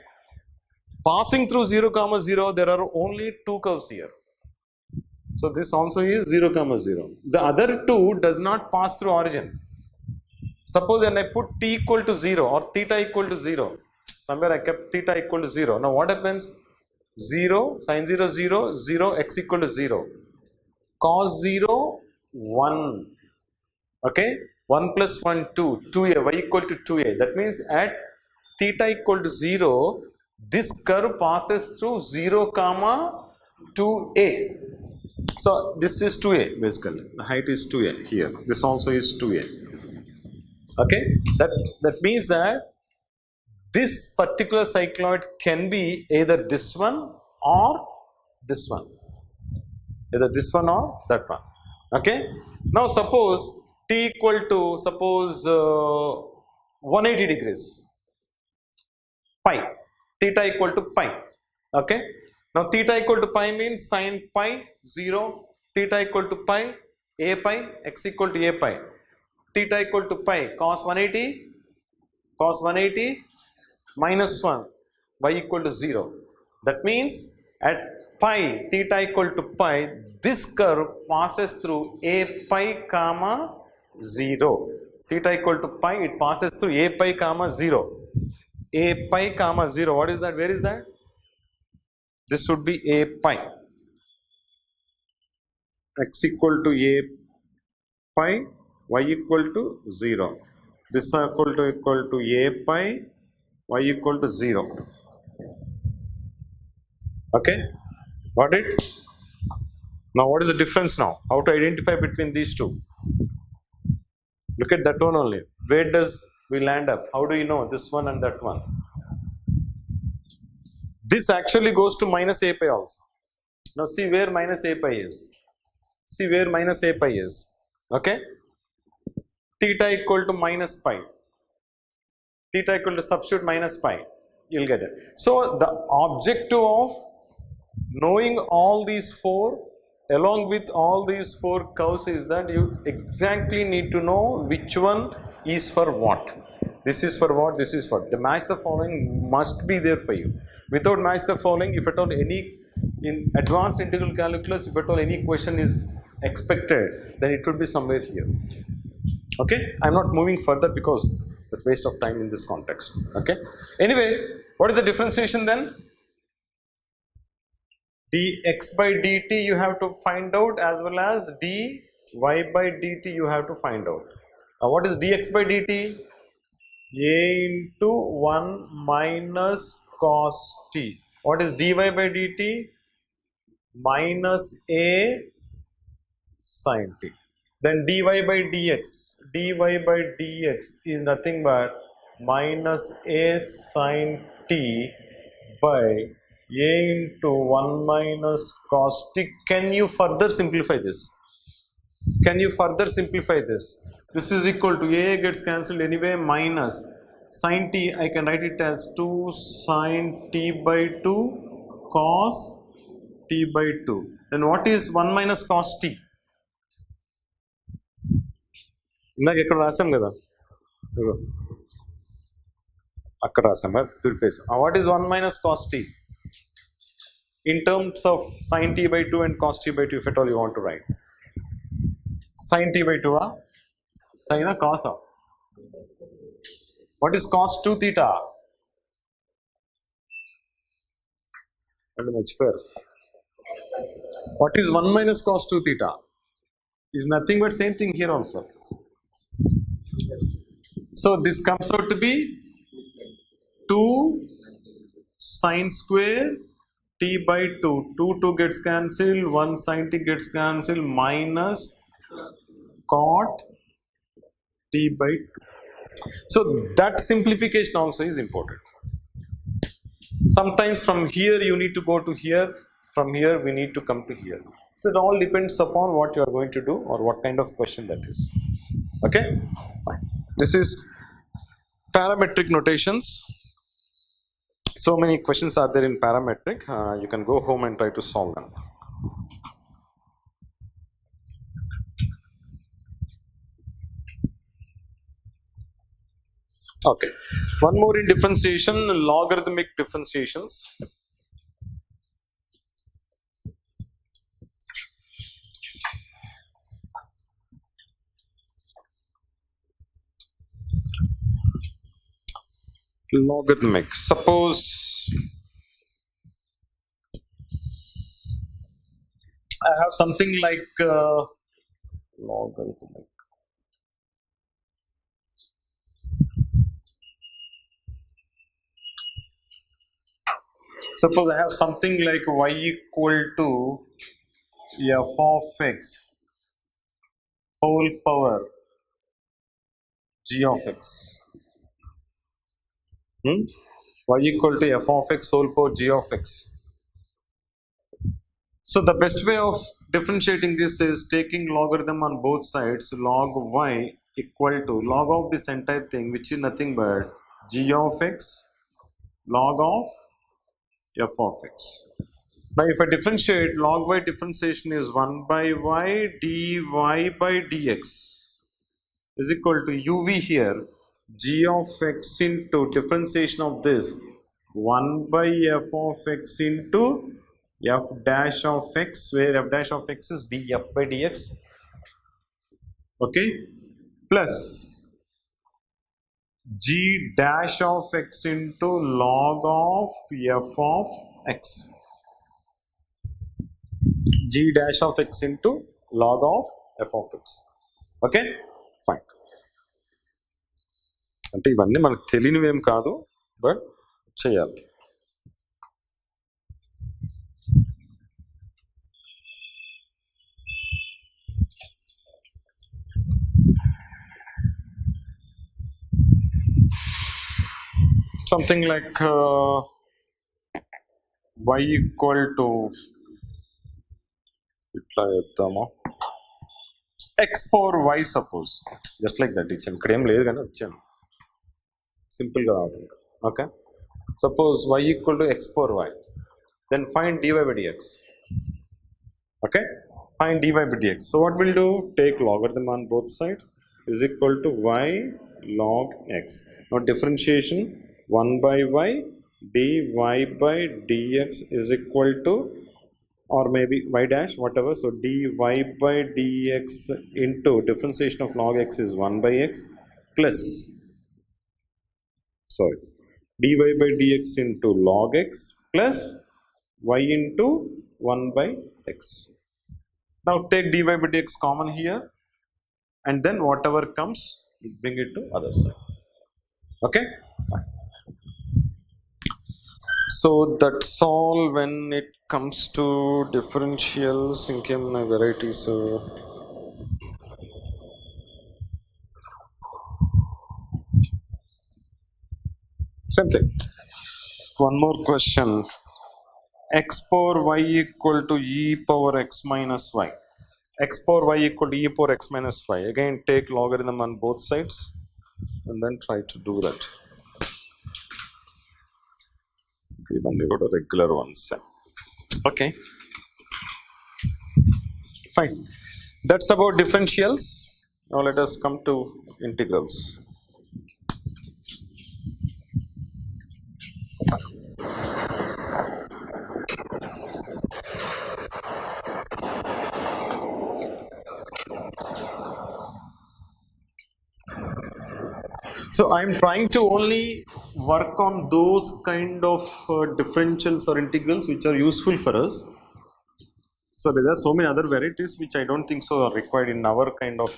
passing through 0 comma 0, there are only two curves here, so this also is 0 comma 0. The other two does not pass through origin. Suppose when I put t equal to 0 or theta equal to 0, somewhere I kept theta equal to 0. Now what happens? 0, sin 0, 0, 0, x equal to 0. Cos 0, 1. Okay, 1 plus 1, 2. 2a, y equal to 2a. That means at theta equal to 0, this curve passes through 0 comma 2a. So this is 2a basically. The height is 2a here. This also is 2a. Okay, that means that this particular cycloid can be either this one or this one. Either this one or that one. Okay. Now suppose t equal to, suppose 180 degrees. Pi. Theta equal to pi. Okay. Now theta equal to pi means sin pi 0. Theta equal to pi a pi, x equal to a pi. Theta equal to pi cos 180. Cos 180 minus 1, y equal to 0. That means at pi, theta equal to pi, this curve passes through a pi comma 0. Theta equal to pi, it passes through a pi comma 0. A pi comma 0, what is that? Where is that? This would be a pi. X equal to a pi, y equal to 0. This equal to a pi, y equal to 0. Okay, got it? Now what is the difference now? How to identify between these two? Look at that one only. Where does we land up? How do you know this one and that one? This actually goes to minus a pi also. Now see where minus a pi is. See where minus a pi is. Okay, theta equal to minus pi. Theta equal to substitute minus pi, you'll get it. So the objective of knowing all these four along with all these four curves is that you exactly need to know which one is for what. This is for what, this is for. The match the following must be there for you. Without match the following, if at all any in advanced integral calculus, if at all any question is expected, then it would be somewhere here. Okay, I'm not moving further because it's waste of time in this context. Okay, anyway, what is the differentiation then? Dx by dt you have to find out, as well as dy by dt you have to find out. Now what is dx by dt? A into 1 minus cos t. What is dy by dt? Minus a sin t. Then dy by dx is nothing but minus a sine t by a into 1 minus cos t. Can you further simplify this? Can you further simplify this? This is equal to a gets cancelled anyway, minus sine t. I can write it as 2 sine t by 2 cos t by 2. Then what is 1 minus cos t? ఇందాక ఎక్కడ రాసాం కదా, అక్కడ రాసాం కదా తుడిపేసి. What is 1 minus cos t in terms of sin t by 2 and cos t by 2, if at all you want to write? Sin t by 2 sin or cos? What is cos 2 theta? What is 1 minus cos 2 theta? Is nothing but same thing here also. So this comes out to be 2 sin square t by 2. 2 gets cancelled, 1 sin t gets cancelled, minus cot t by 2. So that simplification also is important. Sometimes from here you need to go to here, from here we need to come to here. So it all depends upon what you are going to do or what kind of question that is. Okay, fine. This is parametric notations. So many questions are there in parametric. You can go home and try to solve them. Okay, one more in differentiation, logarithmic differentiations. Logarithmic. Suppose I have something like logarithmic. Suppose I have something like y equal to f of x whole power g of x. Y equal to f of x whole power g of x. So the best way of differentiating this is taking logarithm on both sides. Log y equal to log of this entire thing, which is nothing but g of x log of f of x. Now if I differentiate, log y differentiation is 1 by y dy by dx is equal to uv here g of x into differentiation of this 1 by f of x into f dash of x, where f dash of x is df by dx, okay, plus g dash of x into log of f of x, g dash of x into log of f of x. Okay, fine. అంటే ఇవన్నీ మనకు తెలియనివేం కాదు, but చేయాలి. Something like y equal to ఇట్లా చెప్తాము x power y, suppose just like that ఇచ్చాను. ఇక్కడ ఏం లేదు కానీ వచ్చాను సింపుల్గా రావడం. Okay, suppose y equal to x power y, then find dy by dx. Okay, find dy by dx. So what we'll do, take logarithm on both sides is equal to y log x. Now differentiation 1 by y dy by dx is equal to, or maybe y dash, whatever. So dy by dx into differentiation of log x is 1 by x plus, sorry, dy by dx into log x plus y into 1 by x. Now take dy by dx common here, and then whatever comes, bring it to other side. Okay, fine. So that's all when it comes to differentials. Inkem varieties. Same thing. One more question. X power y equal to e power x minus y. X power y equal to e power x minus y. Again, take logarithm on both sides and then try to do that. Okay, then we go to regular ones. Okay, fine. That's about differentials. Now let us come to integrals. So I'm trying to only work on those kind of differentials or integrals which are useful for us. So there are so many other varieties which I don't think so are required in our kind of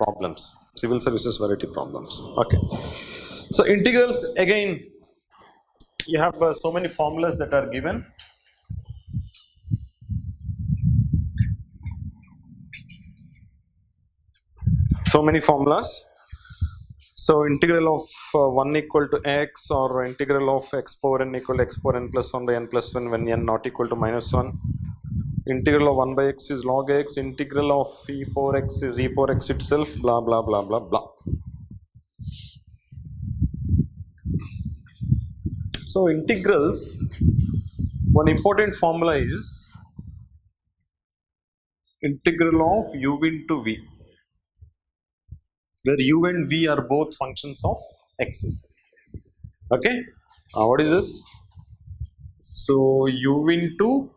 problems, civil services variety problems. Okay. So integrals, again, you have so many formulas that are given. So many formulas. So integral of 1 equal to x, or integral of x power n equal to x power n plus 1 by n plus 1 when n not equal to minus 1. Integral of 1 by x is log x. Integral of e power x is e power x itself, blah blah blah blah blah. So integrals, one important formula is integral of u into v, where u and v are both functions of x's. Okay, what is this? So u into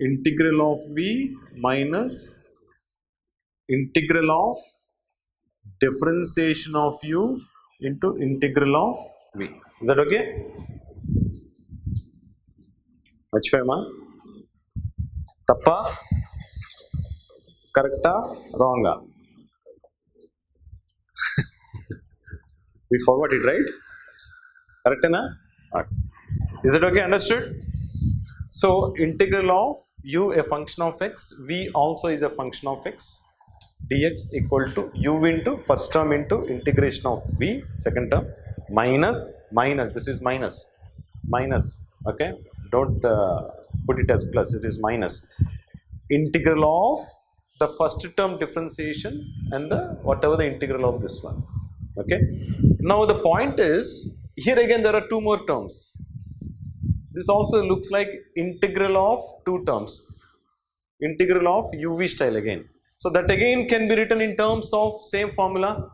integral of v minus integral of differentiation of u into integral of v. Is that okay? Machipayama? Tappa? Correcta? Wronga? We forgot it, right? Correct na? Is it okay? Understood? So integral of u a function of x, v also is a function of x, dx equal to u into first term into integration of v, second term, minus, this is minus, okay, don't put it as plus, it is minus, integral of the first term differentiation and the whatever the integral of this one. Okay, now the point is, here again there are two more terms. This also looks like integral of two terms, integral of uv style again. So that again can be written in terms of same formula.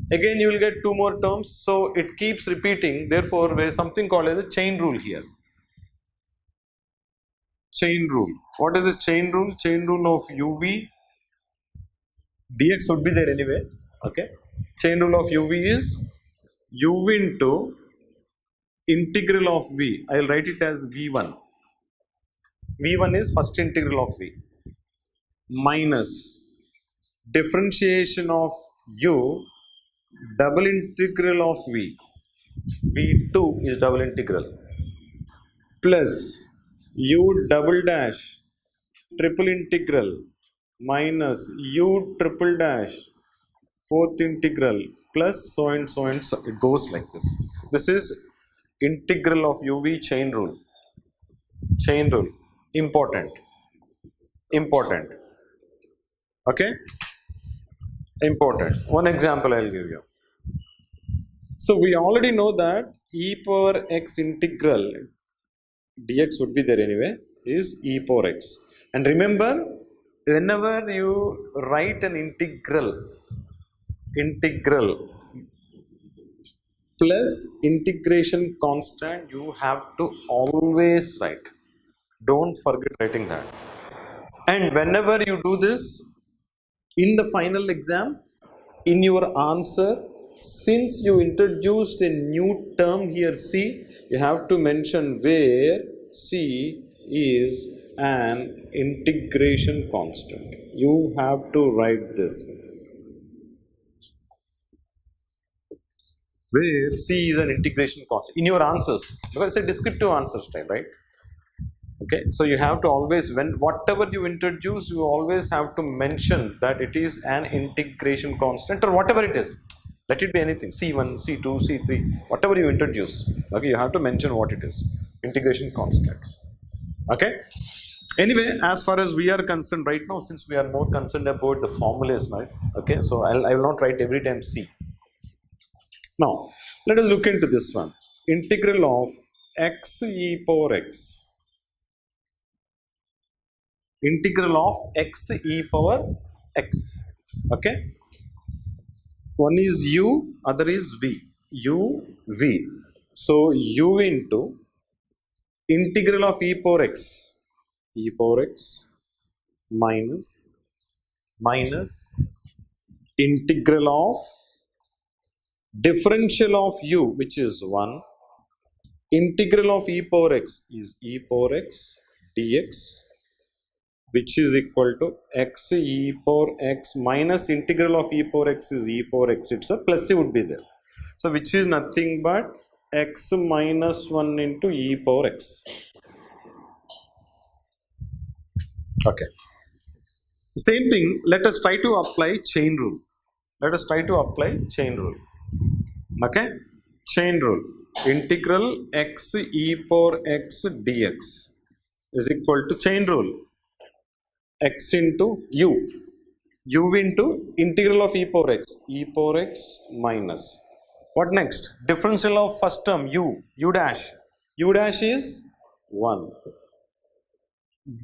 Again you will get two more terms, so it keeps repeating. Therefore there is something called as a chain rule here. Chain rule. What is this chain rule? Chain rule of uv, dx would be there anyway. Okay, chain rule of uv is u into integral of v. I will write it as v1. v1 is first integral of v minus differentiation of u double integral of v. v2 is double integral plus u double dash triple integral minus u triple dash fourth integral plus so and so and so. It goes like this. This is integral of uv chain rule. Chain rule. Important. Okay? Important. One example I will give you. So we already know that e power x integral, dx would be there anyway, is e power x. And remember, whenever you write an integral plus integration constant, you have to always write. Don't forget writing that. And whenever you do this in the final exam, in your answer, since you introduced a new term here, c, you have to mention where c is an integration constant. You have to write this. Where c is an integration constant in your answers, because it's a descriptive answer style, right? Okay, so you have to always, when whatever you introduce, you always have to mention that it is an integration constant or whatever it is. Let it be anything, C1, C2, C3, whatever you introduce. Okay, you have to mention what it is. Integration constant. Okay. Anyway, as far as we are concerned right now, since we are more concerned about the formulas, right? Okay, so I will not write every time C. Now, let us look into this one. Integral of x e power x. Integral of x e power x. Okay. One is u, other is v. U, v. So, u into integral of e power x. E power x minus integral of differential of u, which is 1. Integral of e power x is e power x dx, which is equal to x e power x minus integral of e power x is e power x itself, plus c would be there. So, which is nothing but x minus 1 into e power x. Okay. Same thing, let us try to apply chain rule. Let us try to apply chain rule. Okay. Chain rule. Integral x e power x dx is equal to chain rule. X into u. U into integral of e power x. E power x minus. What next? Differential of first term u. U dash. U dash is 1.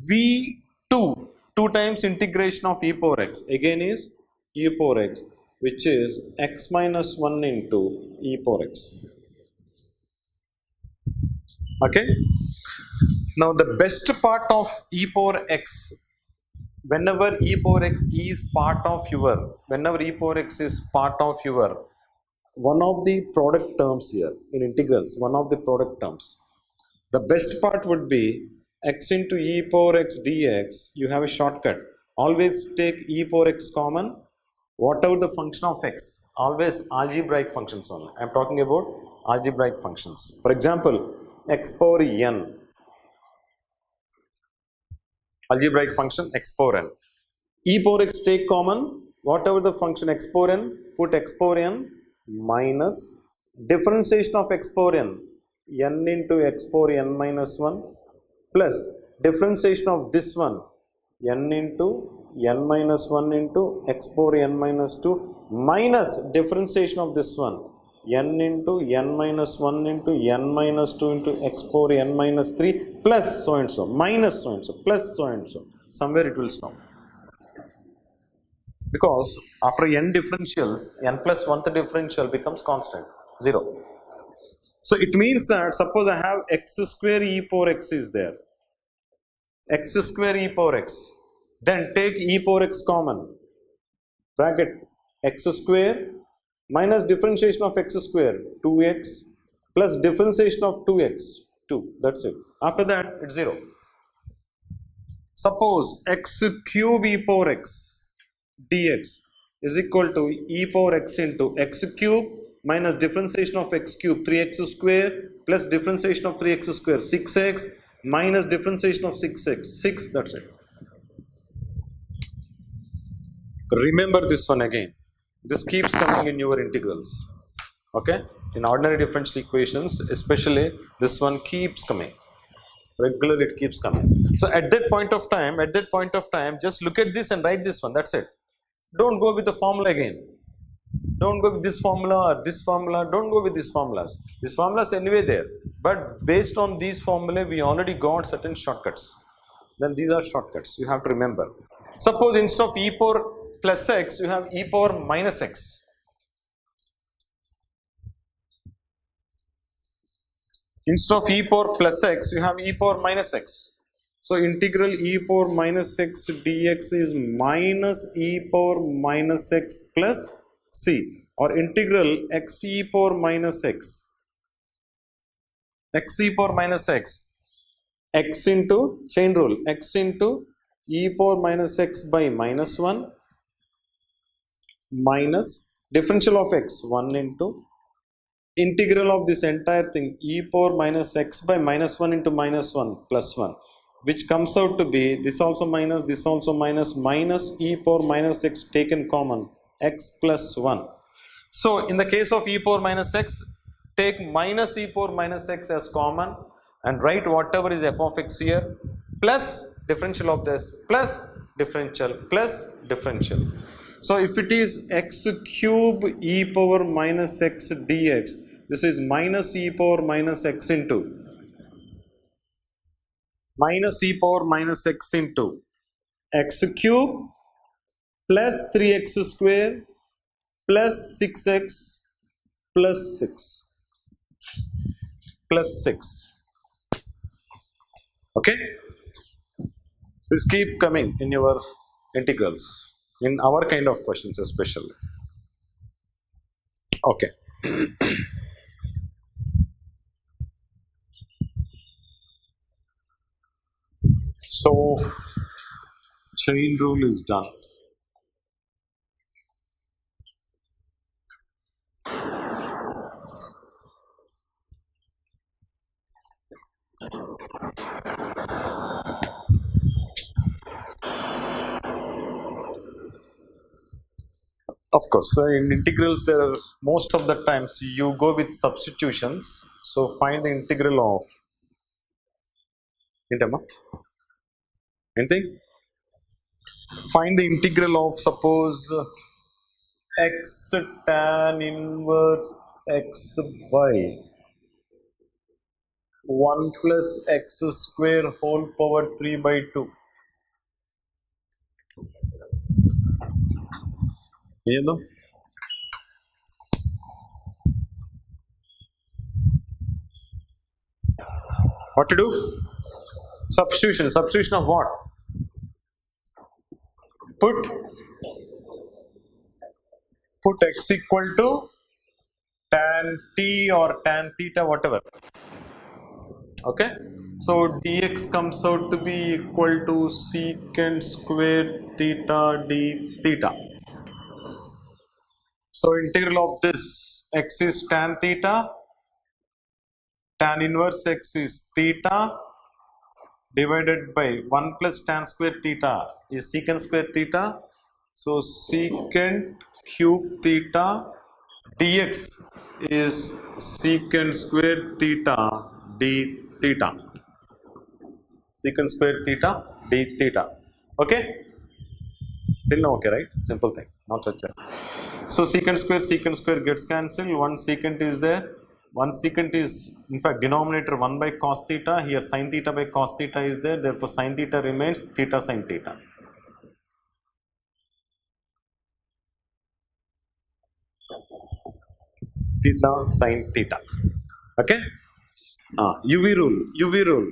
V2. 2 times integration of e power x. Again is e power x, which is x minus 1 into e power x. Okay. Now the best part of e power x, whenever e power x is part of your, one of the product terms here in integrals, one of the product terms, the best part would be x into e power x dx. You have a shortcut. Always take e power x common. Whatever the function of x, always algebraic functions only. I am talking about algebraic functions. For example, x power n. Algebraic function x power n. E power x take common. Whatever the function x power n, put x power n minus differentiation of x power n. N into x power n minus 1 plus differentiation of this one. N into n minus 1 into x power n minus 2 minus differentiation of this one. N into n minus 1 into n minus 2 into x power n minus 3 plus so and so, minus so and so, plus so and so. Somewhere it will stop. Because after n differentials, n plus 1th differential becomes constant, 0. So it means that suppose I have x square e power x is there. X square e power x. Then take e power x common. Bracket x square minus differentiation of x square 2x plus differentiation of 2x 2. That's it. After that it's 0. Suppose x cube e power x dx is equal to e power x into x cube minus differentiation of x cube 3x square plus differentiation of 3x square 6x minus differentiation of 6x 6. That's it. Remember this one again. This keeps coming in your integrals. Okay, in ordinary differential equations especially this one keeps coming. Regularly it keeps coming. So at that point of time just look at this and write this one. That's it. Don't go with the formula again. Don't go with this formula or this formula. Don't go with these formulas. These formulas anyway there. But based on these formulae, we already got certain shortcuts. Then these are shortcuts. You have to remember. Suppose instead of e power plus x, you have e power minus x. Instead of e power plus x, you have e power minus x. So integral e power minus x dx is minus e power minus x plus c, or integral x e power minus x x into chain rule x into e power minus x by minus 1 minus differential of x 1 into integral of this entire thing e power minus x by minus 1 into minus 1 plus 1, which comes out to be this also minus minus e power minus x taken common x plus 1. So in the case of e power minus x, take minus e power minus x as common and write whatever is f of x here plus differential of this plus differential plus differential. So if it is x cube e power minus x dx, this is minus e power minus x into minus e power minus x into x cube plus 3x square plus 6x plus 6 plus 6. Okay, this keep coming in your integrals, in our kind of questions especially. Okay. So chain rule is done. Of course, in integrals, there are most of the times you go with substitutions. So find the integral of anything. Find the integral of, suppose, x tan inverse x by 1 plus x square whole power 3 by 2. You know? What to do? Substitution. Substitution of what? Put x equal to tan t or tan theta, whatever. Okay. So dx comes out to be equal to secant square theta d theta. So integral of this, x is tan theta, tan inverse x is theta, divided by 1 plus tan square theta is secant square theta. So secant cube theta dx is secant square theta d theta. Secant square theta d theta. Okay? Till now, okay, right? Simple thing, not such a. So secant square gets cancelled. One secant is there. One secant is, in fact, denominator 1 by cos theta. Here sin theta by cos theta is there. Therefore, sin theta remains theta sin theta. Theta sin theta. Okay? UV rule.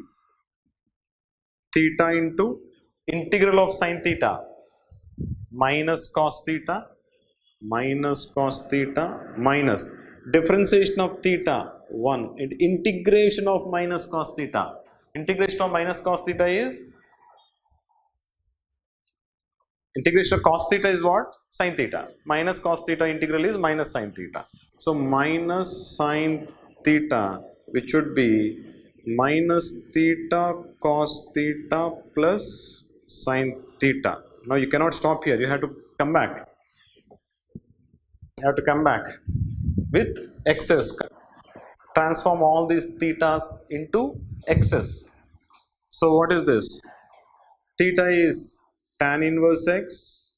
Theta into integral of sin theta minus cos theta minus differentiation of theta 1 and integration of minus cos theta. Integration of minus cos theta is, integration of cos theta is what? Sin theta. Minus cos theta integral is minus sin theta. So minus sin theta, which should be minus theta cos theta plus sin theta. Now you cannot stop here. You have to come back. You have to come back with x's. Transform all these thetas into x's. So what is this? Theta is tan inverse x.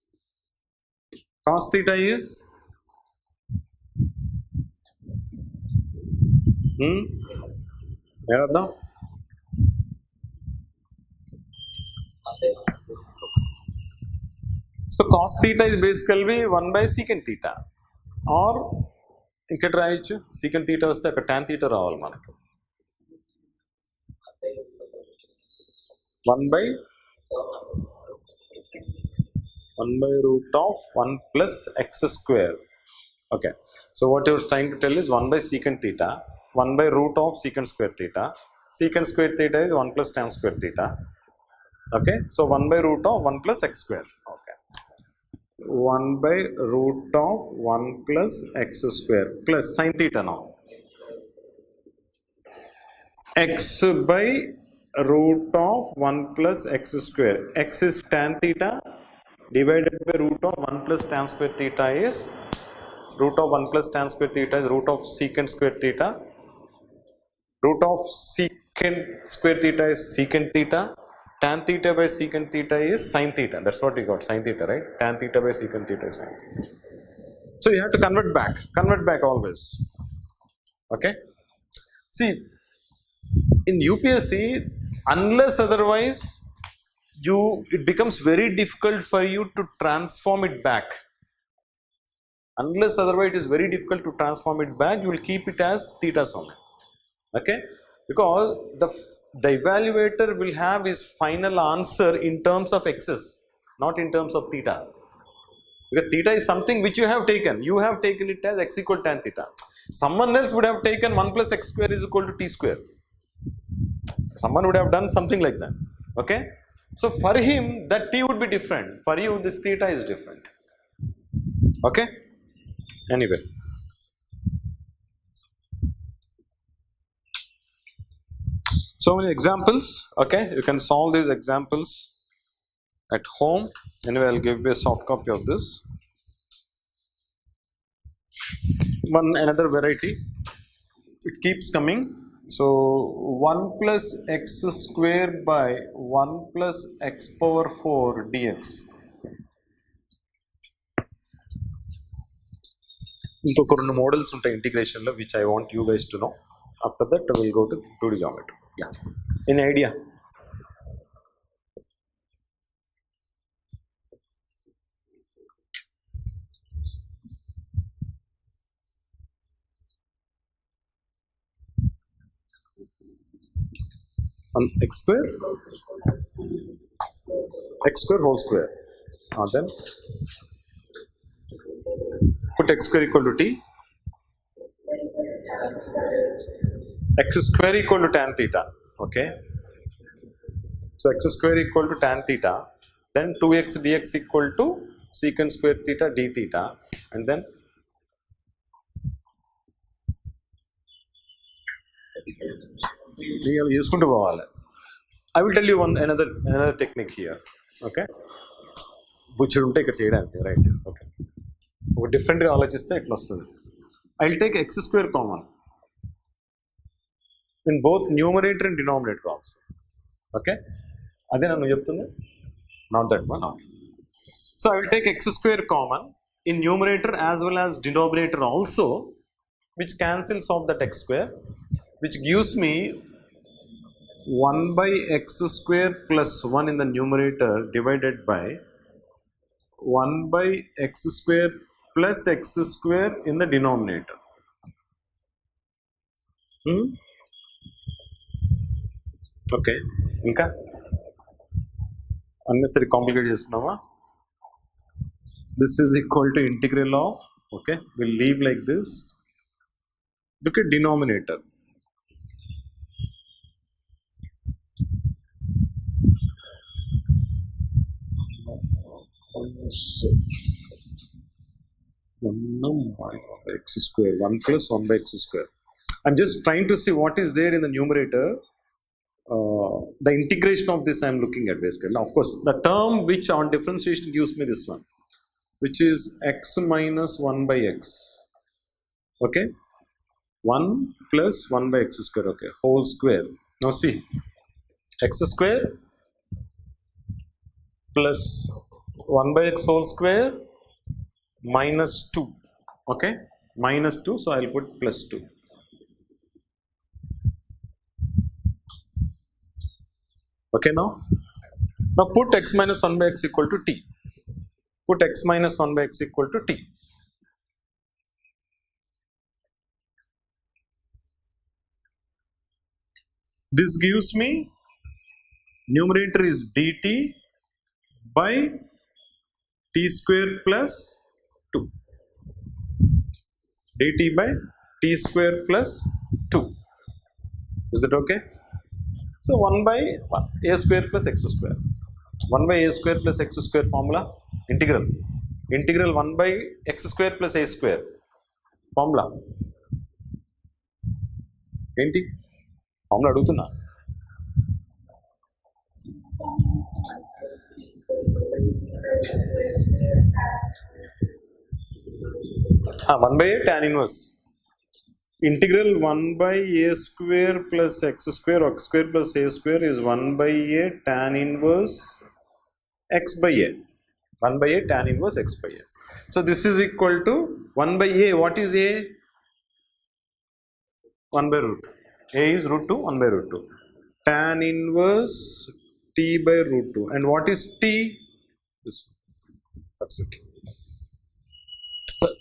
Cos theta is so cos theta is basically 1 by secant theta. Or ఇక్కడ రాయొచ్చు secant theta వస్తే అక్కడ tan theta రావాలి మనకు 1 by root of 1 plus x square. Okay, so what you're trying to tell is 1 by secant theta, 1 by root of secant square theta. Secant square theta is 1 plus tan square theta. Okay, so 1 by root of 1 plus x square. Okay, 1 by root of 1 plus x square plus sin theta. Now x by root of 1 plus x square. X is tan theta divided by root of 1 plus tan square theta is Root of 1 plus tan square theta is root of secant square theta. Root of secant square theta is secant theta. Tan theta by secant theta is sin theta. That's what we got, sin theta, right? Tan theta by secant theta is sin theta. So you have to convert back always. Okay. See, in UPSC, unless otherwise, it becomes very difficult for you to transform it back. Unless otherwise, it is very difficult to transform it back. You will keep it as theta only. Okay, because the evaluator will have his final answer in terms of x's, not in terms of thetas. Because theta is something which you have taken. You have taken it as x equal tan theta. Someone else would have taken 1 plus x square is equal to t square. Someone would have done something like that. Okay, so for him that t would be different. For you, this theta is different. Okay, anyway. So many examples. Okay, you can solve these examples at home. Anyway, I'll give you a soft copy of this. Another variety. It keeps coming. So 1 plus x square by 1 plus x power 4 dx. ఇంకొక రెండు models ఉంటాయి ఇంటిగ్రేషన్లో, which I want you guys to know. After that, I will go to 2D geometry. Yeah. Any idea? X square whole square. Then put x square equal to t. X square equal to tan theta. Okay. So x square equal to tan theta. Then 2x dx equal to secant square theta d theta. And then I will tell you another technique here. Okay. Right. Okay. Different ఆలోచిస్తే ఇట్లా వస్తుంది. I will take x square common in both numerator and denominator also. Okay. అదే నన్ను చెప్తుంది. Not that one. Okay. So I will take x square common in numerator as well as denominator also, which cancels off that x square, which gives me 1 by x square plus 1 in the numerator divided by 1 by x square plus x square in the denominator. Okay. Inka unnecessary complicated chestunava. This is equal to integral of, okay, we'll leave like this. Look at denominator. So 1 by x square, 1 plus 1 by x square. I'm just trying to see what is there in the numerator. The integration of this I'm looking at basically. Now, of course, the term which on differentiation gives me this one, which is x minus 1 by x. Okay, 1 plus 1 by x square. Okay, whole square. Now see, x square plus 1 by x whole square minus 2. Okay, minus 2. So I'll put plus 2. Okay, now put x minus 1 by x equal to t. Put x minus 1 by x equal to t. This gives me numerator is dt by t square plus 2. dt by t square plus 2. Is that okay? So 1 by a square plus x square. 1 by a square plus x square formula. Integral 1 by x square plus a square formula. ఏంటి formula అడుగుతున్నా? 1 by a tan inverse. Integral 1 by a square plus x square or x square plus a square is 1 by a tan inverse x by a. 1 by a tan inverse x by a. So this is equal to 1 by a. What is a? 1 by root. A is root 2, 1 by root 2. Tan inverse t by root 2. And what is t? This. That's it.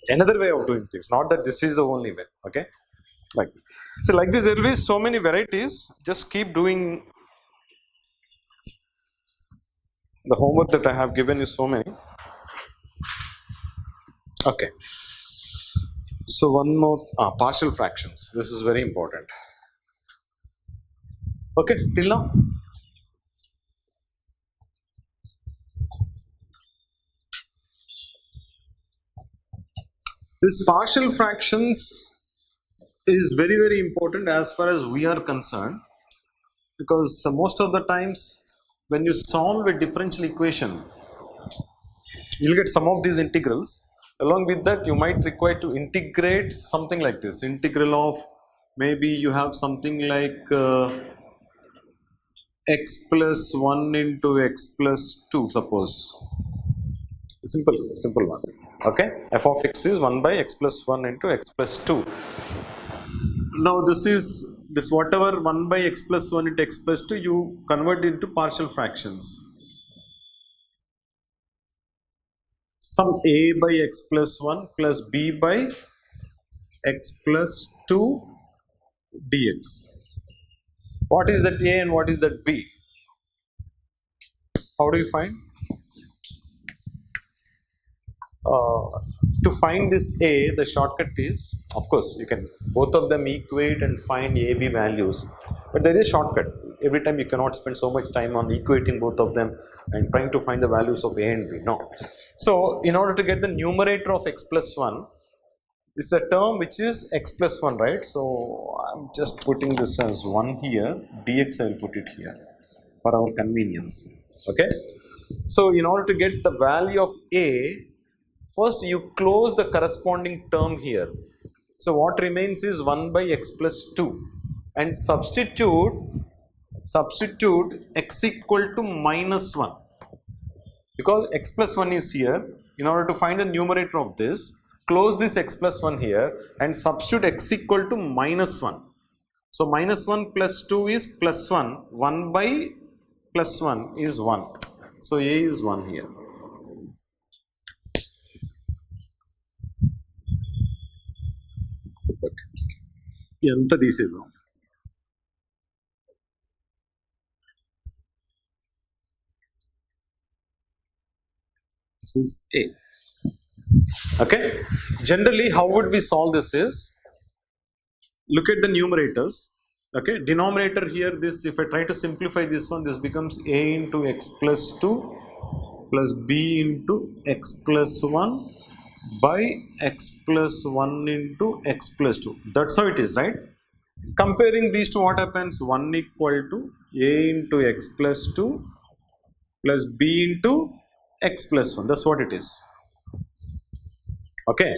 Another way of doing things, not that this is the only way. Okay, like so, like this, there will be so many varieties. Just keep doing the homework that I have given you. So many. Okay, so one more partial fractions. This is very important. Okay, till now. This partial fractions is very, very important as far as we are concerned, because most of the times when you solve a differential equation, you'll get some of these integrals. Along with that, you might require to integrate something like this. Integral of, maybe you have something like x plus 1 into x plus 2, suppose. Simple one. Okay, f of x is 1 by x plus 1 into x plus 2. Now this whatever 1 by x plus 1 into x plus 2, you convert into partial fractions. Some a by x plus 1 plus b by x plus 2 dx. What is that a and what is that b? How do you find? To find this a, the shortcut is, of course, you can both of them equate and find a, b values, but there is a shortcut. Every time you cannot spend so much time on equating both of them and trying to find the values of a and b. No. So in order to get the numerator of x plus 1, this is a term which is x plus 1, right? So I'm just putting this as 1 here, dx I will put it here for our convenience. Okay. So in order to get the value of a, first you close the corresponding term here. So what remains is 1 by x plus 2, and substitute x equal to minus 1, because x plus 1 is here. In order to find the numerator of this, close this x plus 1 here and substitute x equal to minus 1. So minus 1 plus 2 is plus 1, 1 by plus 1 is 1. So a is 1 here. ఎంత తీసేద్దాం. This is a. Okay, generally how would we solve this is, look at the numerators. Okay, denominator here, this, if I try to simplify this one, this becomes a into x plus 2 plus b into x plus 1 by x plus 1 into x plus 2. That's how it is, right? Comparing these two, what happens? 1 equal to a into x plus 2 plus b into x plus 1. That's what it is. Okay.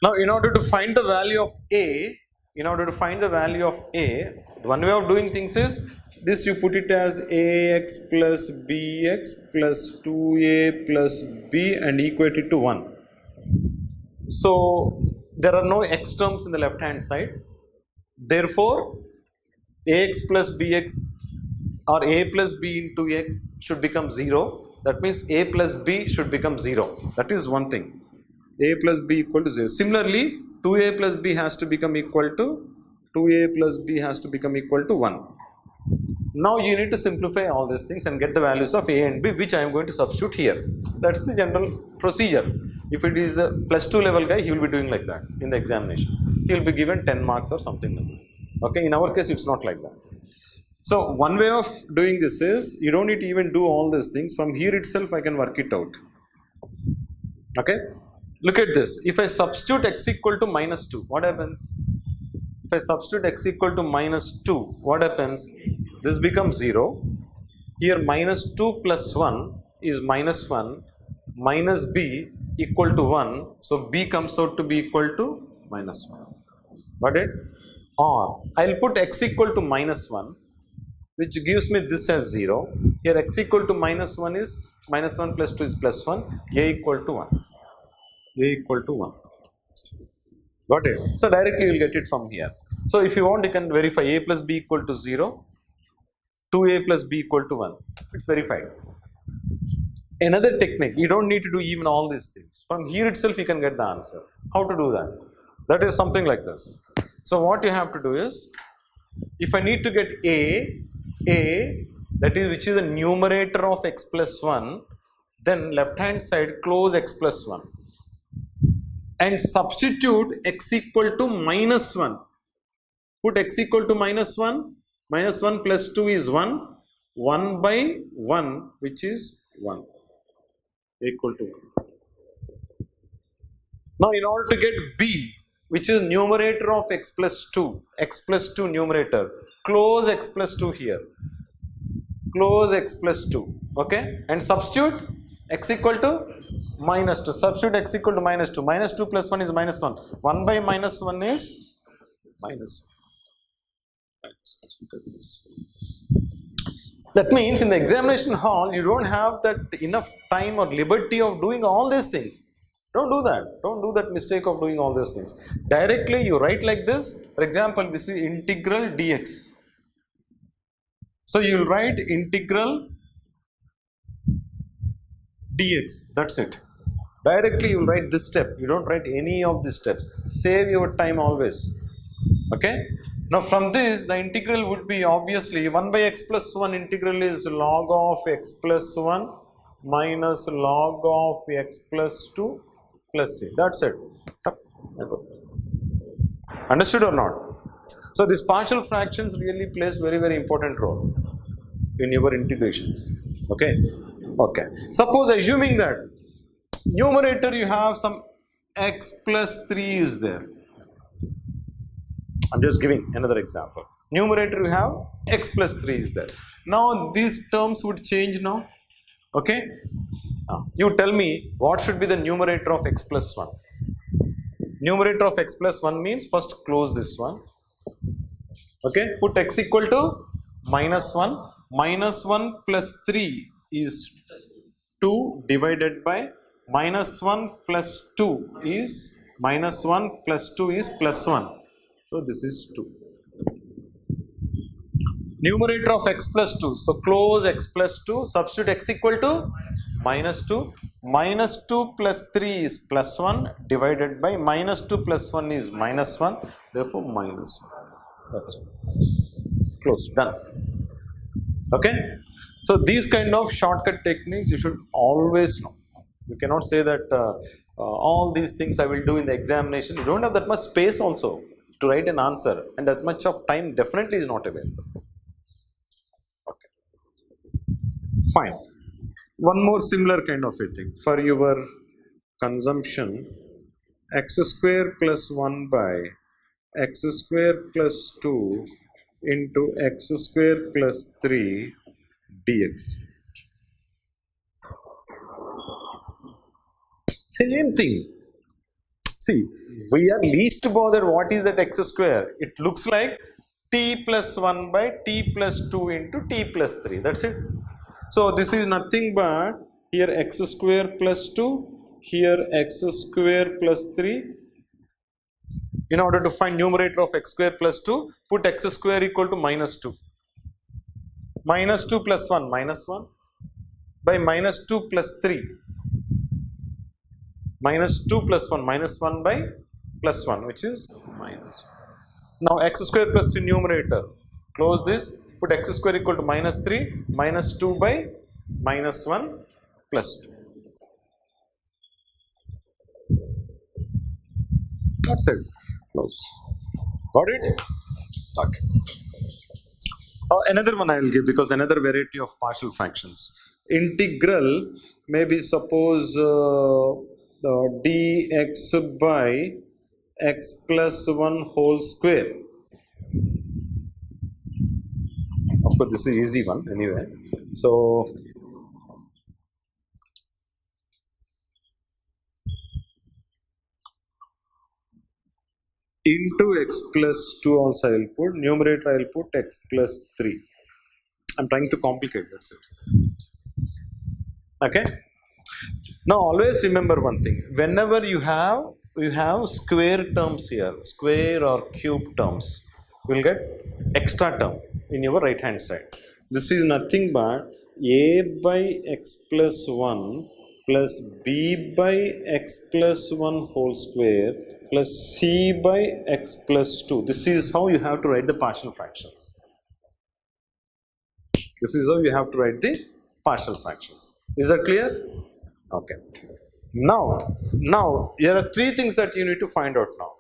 Now in order to find the value of a, one way of doing things is this: you put it as ax plus bx plus 2a plus b and equate it to 1. So there are no x terms in the left hand side. Therefore, ax plus bx or a plus b into x should become 0. That means a plus b should become 0. That is one thing. A plus b equal to 0. Similarly, 2a plus b has to become equal to 2a plus b has to become equal to 1. Now you need to simplify all these things and get the values of a and b, which I am going to substitute here. That's the general procedure. If it is a plus 2 level guy, he will be doing like that in the examination. He will be given 10 marks or something like that. Okay, in our case, it's not like that. So one way of doing this is, you don't need to even do all these things. From here itself, I can work it out. Okay, look at this. If I substitute x equal to minus 2, what happens? If I substitute x equal to minus 2, what happens? This becomes 0. Here minus 2 plus 1 is minus 1. minus b equal to 1, so b comes out to be equal to minus 1. Got it? Or I'll put x equal to minus 1, which gives me this as 0. Here x equal to minus 1 is minus 1 plus 2 is plus 1, a equal to 1. A equal to 1. Got it? So directly you will get it from here. So if you want, you can verify a plus b equal to 0, 2a plus b equal to 1. It's verified. Another technique, you don't need to do even all these things. From here itself you can get the answer. How to do that? That is something like this. So what you have to do is, if I need to get a that is which is the numerator of x plus 1, then left hand side close x plus 1 and substitute x equal to minus 1. Put x equal to minus 1, minus 1 plus 2 is 1, 1 by 1 which is 1 equal to 1. Now in order to get b, which is numerator of x plus 2 numerator, close x plus 2 here, close x plus 2, okay, and substitute x equal to minus 2, substitute x equal to minus 2, minus 2 plus 1 is minus 1, 1 by minus 1 is minus 1. That means in the examination hall, you don't have that enough time or liberty of doing all these things. Don't do that. Don't do that mistake of doing all those things. Directly you write like this. For example, this is integral dx. So you will write integral dx. That's it. Directly you will write this step. You don't write any of these steps. Save your time always. Okay. Now from this, the integral would be obviously 1 by x plus 1 integral is log of x plus 1 minus log of x plus 2 plus c. That's it. Understood or not? So this partial fractions really plays very, very important role in your integrations. Okay. Okay. Suppose assuming that numerator you have some x plus 3 is there. I'm just giving another example. Numerator you have x plus 3 is there. Now these terms would change now. Okay. You tell me what should be the numerator of x plus 1. Numerator of x plus 1 means first close this one. Okay. Put x equal to minus 1. Minus 1 plus 3 is 2 divided by minus 1 plus 2 is minus 1 plus 2 is plus 1. So this is 2. Numerator of x plus 2. So close x plus 2. Substitute x equal to minus 2. Minus 2 plus 3 is plus 1 divided by minus 2 plus 1 is minus 1. Therefore minus 1. That's it. Close. Done. Okay. So these kind of shortcut techniques you should always know. You cannot say that all these things I will do in the examination. You don't have that much space also to write an answer, and that much of time definitely is not available. Okay. Fine. One more similar kind of a thing. For your consumption, x square plus 1 by x square plus 2 into x square plus 3 dx. Same thing. See, we are least bothered what is that x square. It looks like t plus 1 by t plus 2 into t plus 3. That's it. So this is nothing but here x square plus 2, here x square plus 3. In order to find numerator of x square plus 2, put x square equal to minus 2. Minus 2 plus 1, minus 1 by minus 2 plus 3. Minus 2 plus 1, minus 1 by plus 1, which is minus. Now x square plus 3 numerator. Close this. Put x square equal to minus 3, minus 2 by minus 1 plus 2. That's it. Close. Got it? Okay. Another one I will give, because another variety of partial fractions. Integral, maybe suppose dx by x plus 1 whole square. Of course, this is easy one anyway. So into x plus 2 also I will put, numerator I will put x plus 3. I'm trying to complicate, that's it. Okay. Now always remember one thing, whenever you have square terms here, square or cube terms, you will get extra term in your right hand side. This is nothing but a by x plus 1 plus b by x plus 1 whole square plus c by x plus 2. This is how you have to write the partial fractions. This is how you have to write the partial fractions. Is that clear? Okay. Now here are three things that you need to find out now.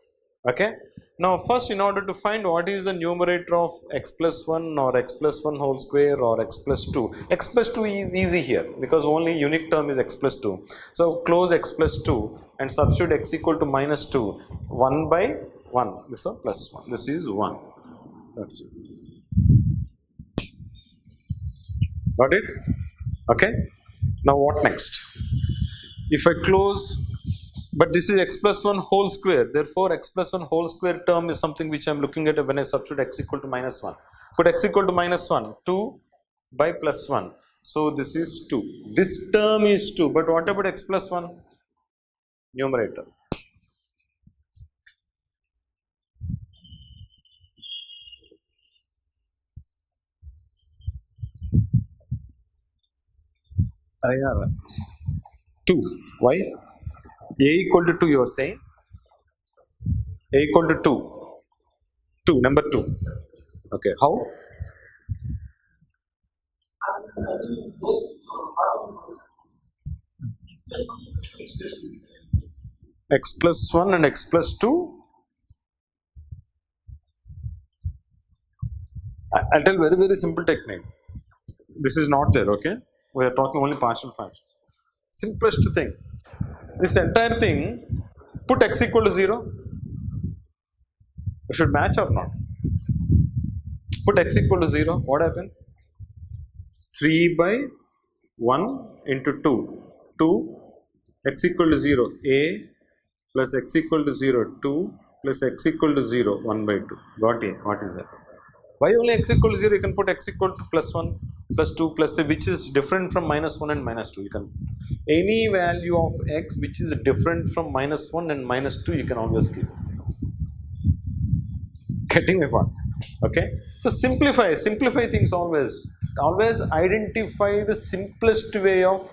Okay. Now first, in order to find what is the numerator of x plus 1 or x plus 1 whole square or x plus 2. X plus 2 is easy here because only unique term is x plus 2. So close x plus 2 and substitute x equal to minus 2. 1 by 1. This is plus 1. This is 1. That's it. Got it? Okay. Now what next? If I close, but this is x plus 1 whole square, therefore x plus 1 whole square term is something which I am looking at when I substitute x equal to minus 1. Put x equal to minus 1, 2 by plus 1. So this is 2. This term is 2, but what about x plus 1? Numerator. I have 2. Why? A equal to 2 you are saying? A equal to 2. 2, number 2. Okay, how? X plus 1 and x plus 2? I'll tell very, very simple technique. This is not there, okay? We are talking only partial fraction. Simplest thing. This entire thing, put x equal to 0. It should match or not? Put x equal to 0. What happens? 3 by 1 into 2. 2. X equal to 0. A plus x equal to 0. 2 plus x equal to 0. 1 by 2. Got it? What is that? Why only x equal to 0? You can put x equal to plus 1, plus 2, plus 3, which is different from minus 1 and minus 2. You can, any value of x which is different from minus 1 and minus 2, you can always keep. Getting my point? Okay. So simplify things always. Always identify the simplest way of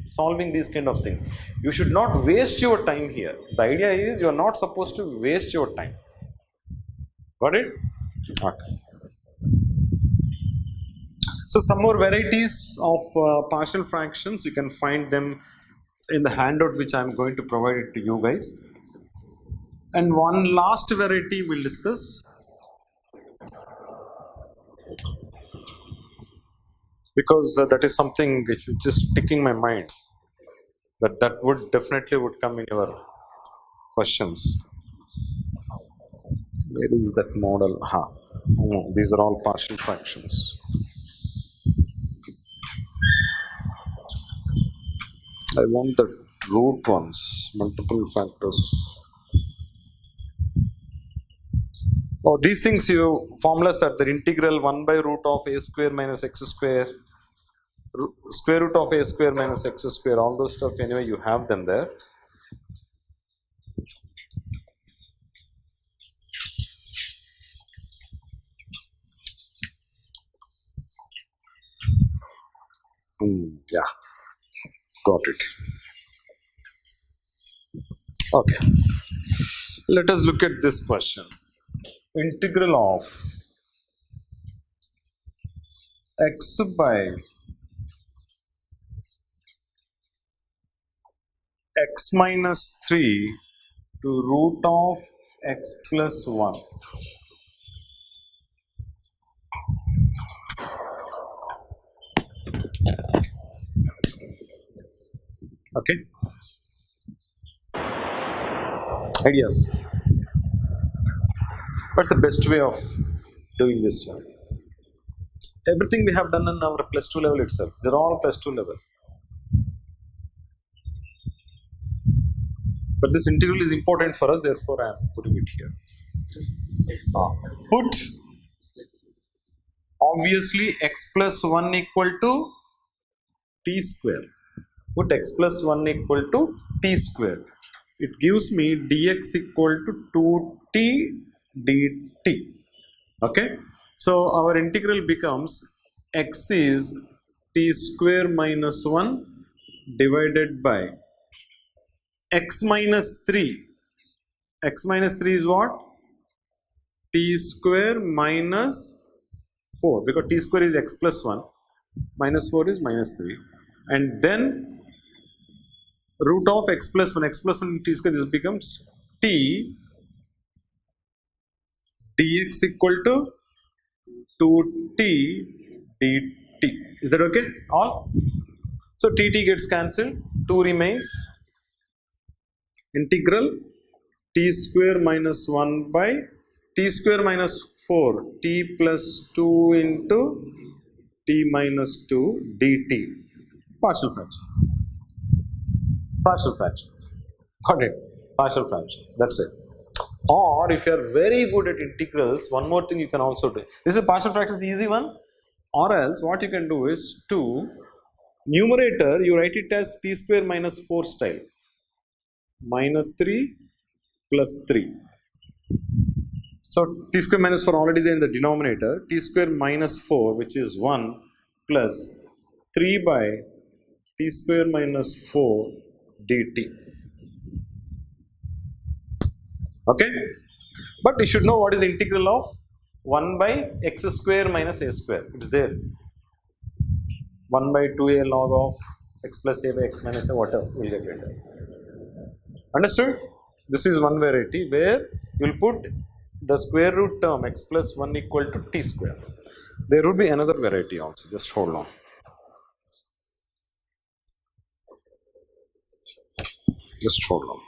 solving these kind of things. You should not waste your time here. The idea is you are not supposed to waste your time. Got it? Okay. So some more varieties of partial fractions, you can find them in the handout which I am going to provide it to you guys. And one last variety we'll discuss, because that is something which is just ticking my mind, that would definitely come in your questions. Where is that model? These are all partial fractions. I want the root ones, multiple factors. Oh, these things, formulas are the integral 1 by root of a square minus x square, square root of a square minus x square, all those stuff, anyway, you have them there. Yeah, got it. Okay, let us look at this question. Integral of x by x minus 3 to root of x plus 1. Okay. Ideas. What's the best way of doing this one? Everything we have done in our plus 2 level itself. They're all plus 2 level. But this integral is important for us, therefore I am putting it write here. Put obviously x plus 1 equal to t square. Put x plus 1 equal to t square. It gives me dx equal to 2t dt. Okay, so our integral becomes x is t square minus 1 divided by x minus 3. X minus 3 is what? T square minus 4, because t square is x plus 1, minus 4 is minus 3, and then root of x plus 1 t square, this becomes t dx equal to 2t dt. Is that okay? All? So tt gets cancelled, 2 remains. Integral t square minus 1 by t square minus 4 t plus 2 into t minus 2 dt. Partial fractions. Partial fractions. Got it? Partial fractions. That's it. Or if you are very good at integrals, one more thing you can also do. This is a partial fractions, easy one. Or else what you can do is to numerator you write it as t square minus 4 style. Minus 3 plus 3. So t square minus 4 already there in the denominator. T square minus 4, which is 1, plus 3 by t square minus 4 dt. Okay, but you should know what is the integral of 1 by x square minus a square. It's there. 1 by 2a log of x plus a by x minus a, whatever, we'll get later. Understood? This is one variety where you will put the square root term x plus 1 equal to t square. There would be another variety also. Just hold on. Just hold on.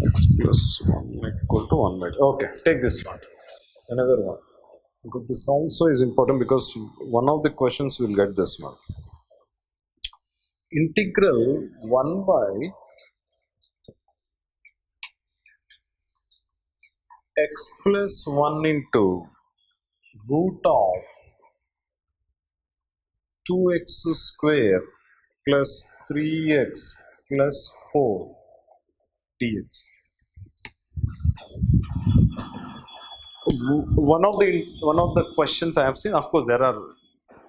X plus 1 equal to 1 by 2. Okay, take this one. Another one. This also is important because one of the questions will get this one. Integral 1 by x plus 1 into root of 2x square plus 3x plus 4 dx. One of the questions I have seen, of course there are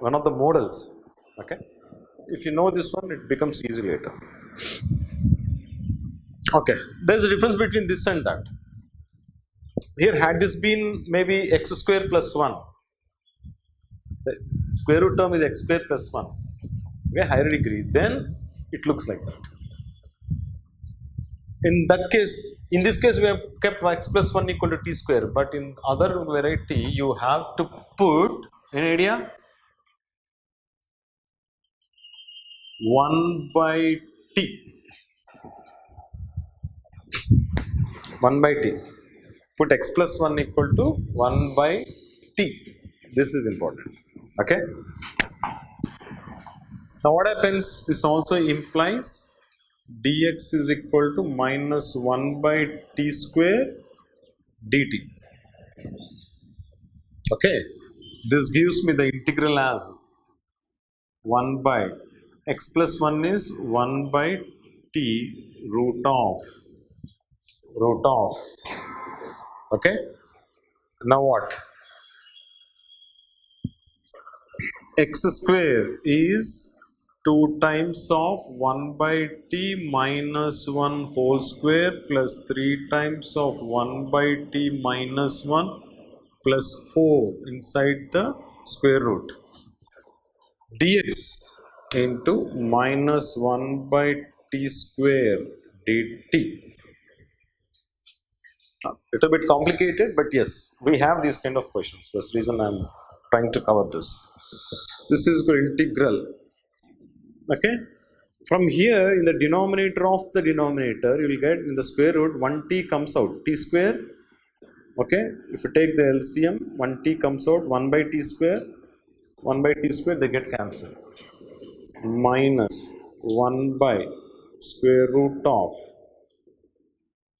one of the models. Okay, if you know this one, it becomes easy later. Okay, there is a difference between this and that. Here, had this been maybe x square plus 1, the square root term is x square plus 1, okay, higher degree, then it looks like that. In that case, in this case, we have kept x plus 1 equal to t square, but in other variety, you have to put, any idea? 1 by t. 1 by t. Put x plus 1 equal to 1 by t. This is important. Okay. Now what happens? This also implies dx is equal to minus 1 by t square dt. Okay. This gives me the integral as 1 by x plus 1 is 1 by t root of. Okay. Now what? X square is 2 times of 1 by t minus 1 whole square plus 3 times of 1 by t minus 1 plus 4 inside the square root dx into minus 1 by t square dt. A little bit complicated, but yes, we have these kind of questions. That's the reason I'm trying to cover this. This is called integral. Okay. From here, in the denominator of the denominator, you will get in the square root 1t comes out, t square. Okay. If you take the LCM, 1t comes out, 1 by t square, 1 by t square, they get cancelled. Minus 1 by square root of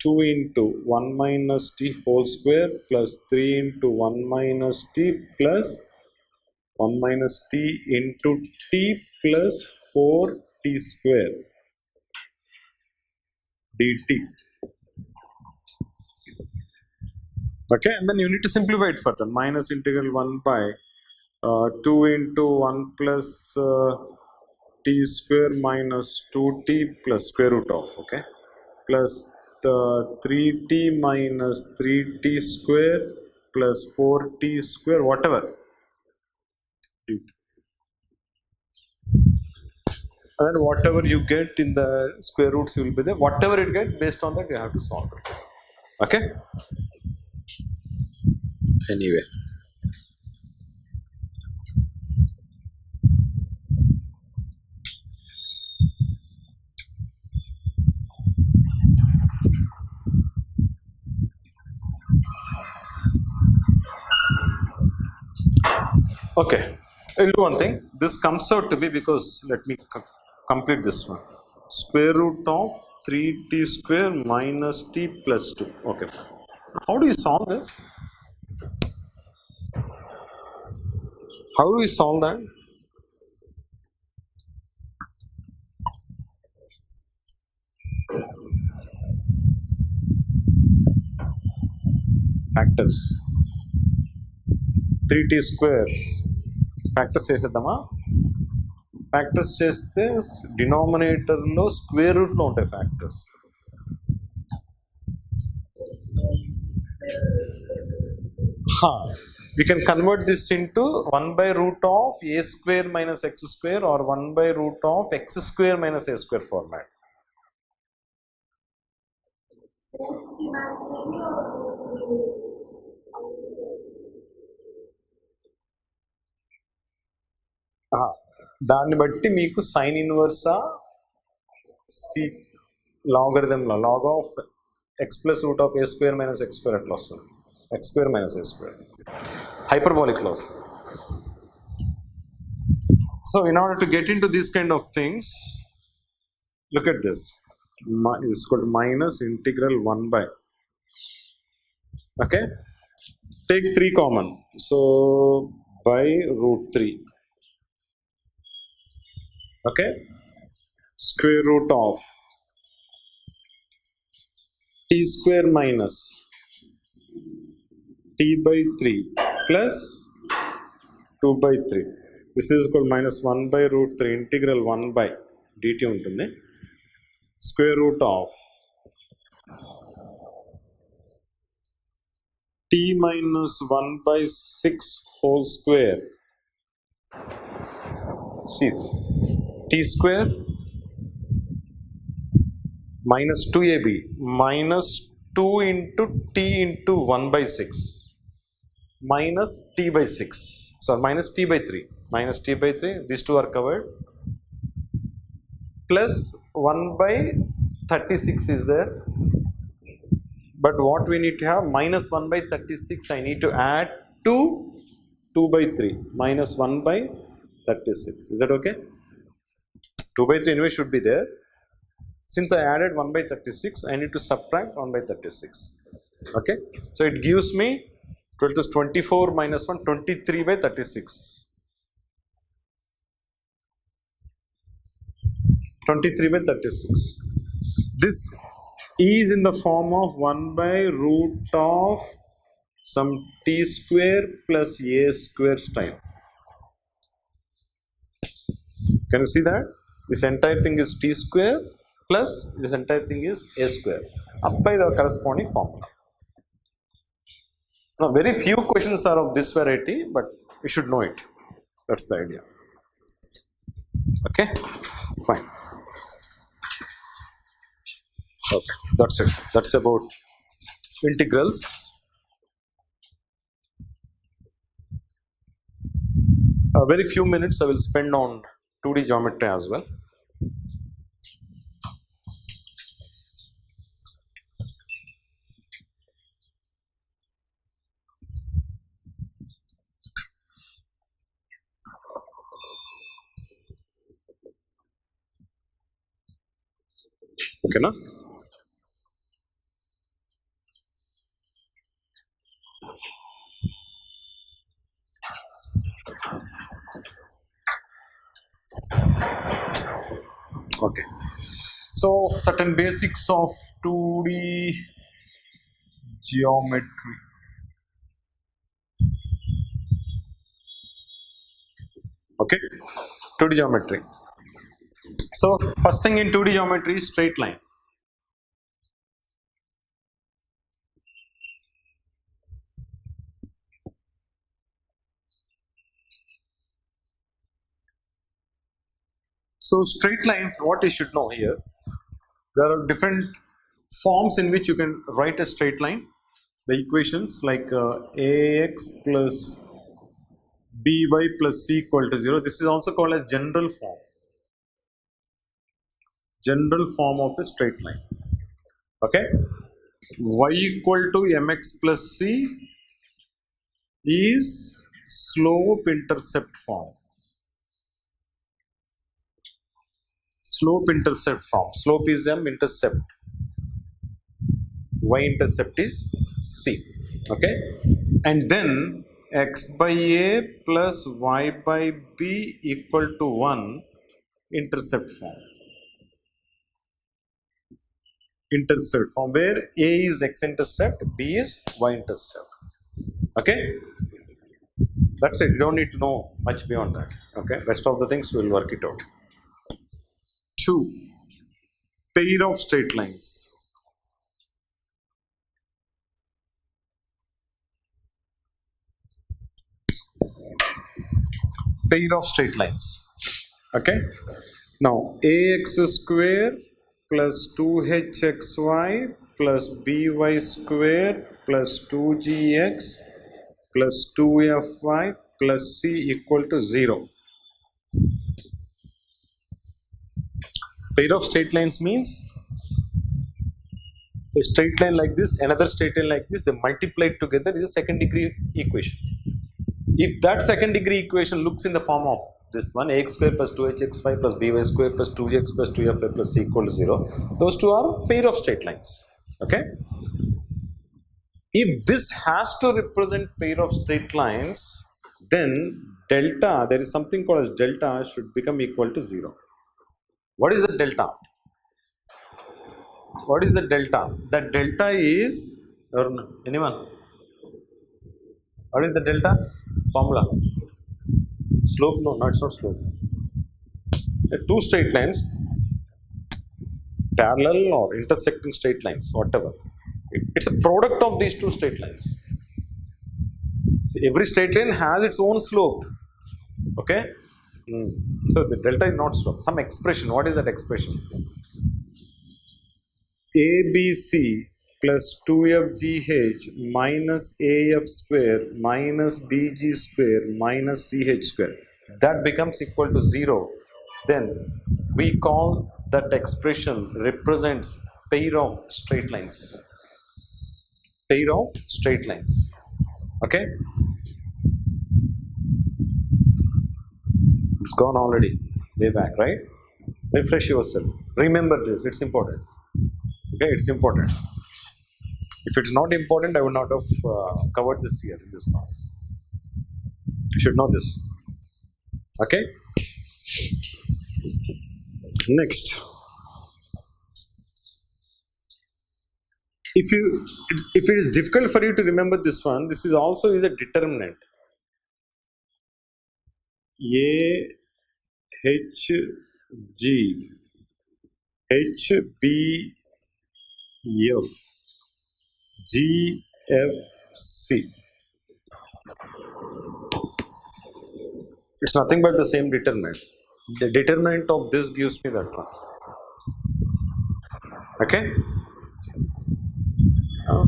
2 into 1 minus t whole square plus 3 into 1 minus t plus 1 minus t into t plus 4t square dt. Okay, and then you need to simplify it further. Minus integral 1 by 2 into 1 plus t square minus 2t plus square root of, okay, plus 3t minus 3t square plus 4t square, whatever. And then whatever you get in the square roots will be there. Whatever you get, based on that you have to solve it. Okay? Anyway. Okay, I'll do one thing. This comes out to be, because let me complete this one. Square root of 3t square minus t plus 2. Okay. How do you solve this? How do we solve that? Factors. 3t squares. Factors చేసేద్దామా? Factors చేస్తే denominator లో square root లో ఉంటాయి factors. We can convert this into 1 by root of a square minus x square or 1 by root of x square minus a square format. దాన్ని బట్టి మీకు sine ఇన్వర్సా సి లాగరిథంలో log of x plus root of a square minus x square అట్లా వస్తుంది. x square minus a square. Hyperbolic laws. So in order to get into these kind of things, look at this. It's called minus integral 1 by. Okay. Take 3 common. So by root 3. Okay. Square root of t square minus t by 3 plus 2 by 3. This is called minus 1 by root 3 integral 1 by dt ఉంటుంది. Square root of t minus 1 by 6 whole square. See, t square minus 2ab minus 2 into t into 1 by 6 minus t by 6. So minus t by 3. Minus t by 3. These two are covered. Plus 1 by 36 is there. But what we need to have, minus 1 by 36, I need to add to 2 by 3. Minus 1 by 36. Is that okay? 2 by 3 anyway should be there. Since I added 1 by 36, I need to subtract 1 by 36. Okay. So it gives me 12 to 24 minus 1, 23 by 36. 23 by 36. This is in the form of 1 by root of some t square plus a square time. Can you see that? This entire thing is t square plus this entire thing is a square. Apply the corresponding formula. Now, very few questions are of this variety, but you should know it. That's the idea. Okay, fine. Okay, that's it. That's about integrals. A very few minutes I will spend on 2D geometry as well. Okay, na? Okay. So certain basics of 2D geometry. Okay, 2D geometry. So first thing in 2D geometry is straight line. So straight line, what you should know here, there are different forms in which you can write a straight line. The equations like ax plus by plus c equal to 0. This is also called as general form. General form of a straight line. Okay. Y equal to mx plus c is slope intercept form. Slope intercept form. Slope is m, intercept. Y intercept is c. Okay. And then x by a plus y by b equal to 1 intercept form. Intercept form where a is x intercept, b is y intercept. Okay, that's it. You don't need to know much beyond that. Okay, rest of the things we'll work it out. 2. Pair of straight lines. Pair of straight lines. Okay, now ax square plus 2hxy plus by square plus 2gx plus 2fy plus c equal to 0. Pair of straight lines means a straight line like this, another straight line like this, they multiplied together is a second degree equation. If that second degree equation looks in the form of this one, ax square plus 2hxy plus by square plus 2gx plus 2fy plus c equal to 0, those two are pair of straight lines. Okay. If this has to represent pair of straight lines, then delta, there is something called as delta, should become equal to 0. What is the delta? What is the delta? The delta is, anyone? What is the delta? Formula. Slope? No, not slope. Two straight lines, parallel or intersecting straight lines, whatever. It's a product of these two straight lines. See, every straight line has its own slope. Okay? So the delta is not slope. Some expression. What is that expression? ABC plus 2fgh minus af square minus bg square minus ch square. That becomes equal to 0. Then we call that expression represents pair of straight lines. Pair of straight lines. Okay? It's gone already. Way back, right? Refresh yourself. Remember this. It's important. Okay, it's important. If it's not important, I would not have covered this here in this class. You should know this. Okay. Next, if it is difficult for you to remember this one, this is also is a determinant. A H G H B F G F C. It's nothing but the same determinant. The determinant of this gives me that one. Okay?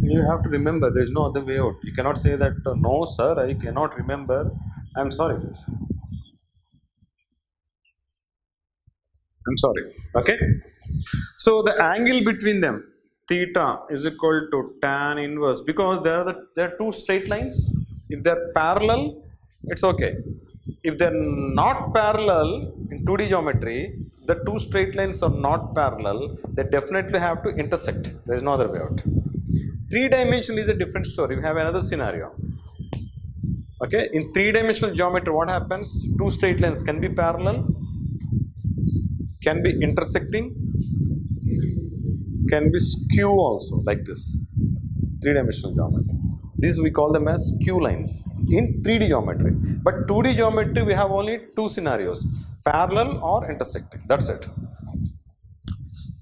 You have to remember, there is no other way out. You cannot say that, no sir, I cannot remember. I am sorry. I'm sorry. Okay. So the angle between them, theta is equal to tan inverse, because there are two straight lines. If they're parallel, it's okay. If they're not parallel in 2D geometry, the two straight lines are not parallel, they definitely have to intersect. There is no other way out. Three-dimensional is a different story. We have another scenario. Okay, in three-dimensional geometry, what happens? Two straight lines can be parallel, can be intersecting, can be skew also, like this. Three-dimensional geometry. These we call them as skew lines in 3D geometry. But 2D geometry, we have only two scenarios: parallel or intersecting. That's it.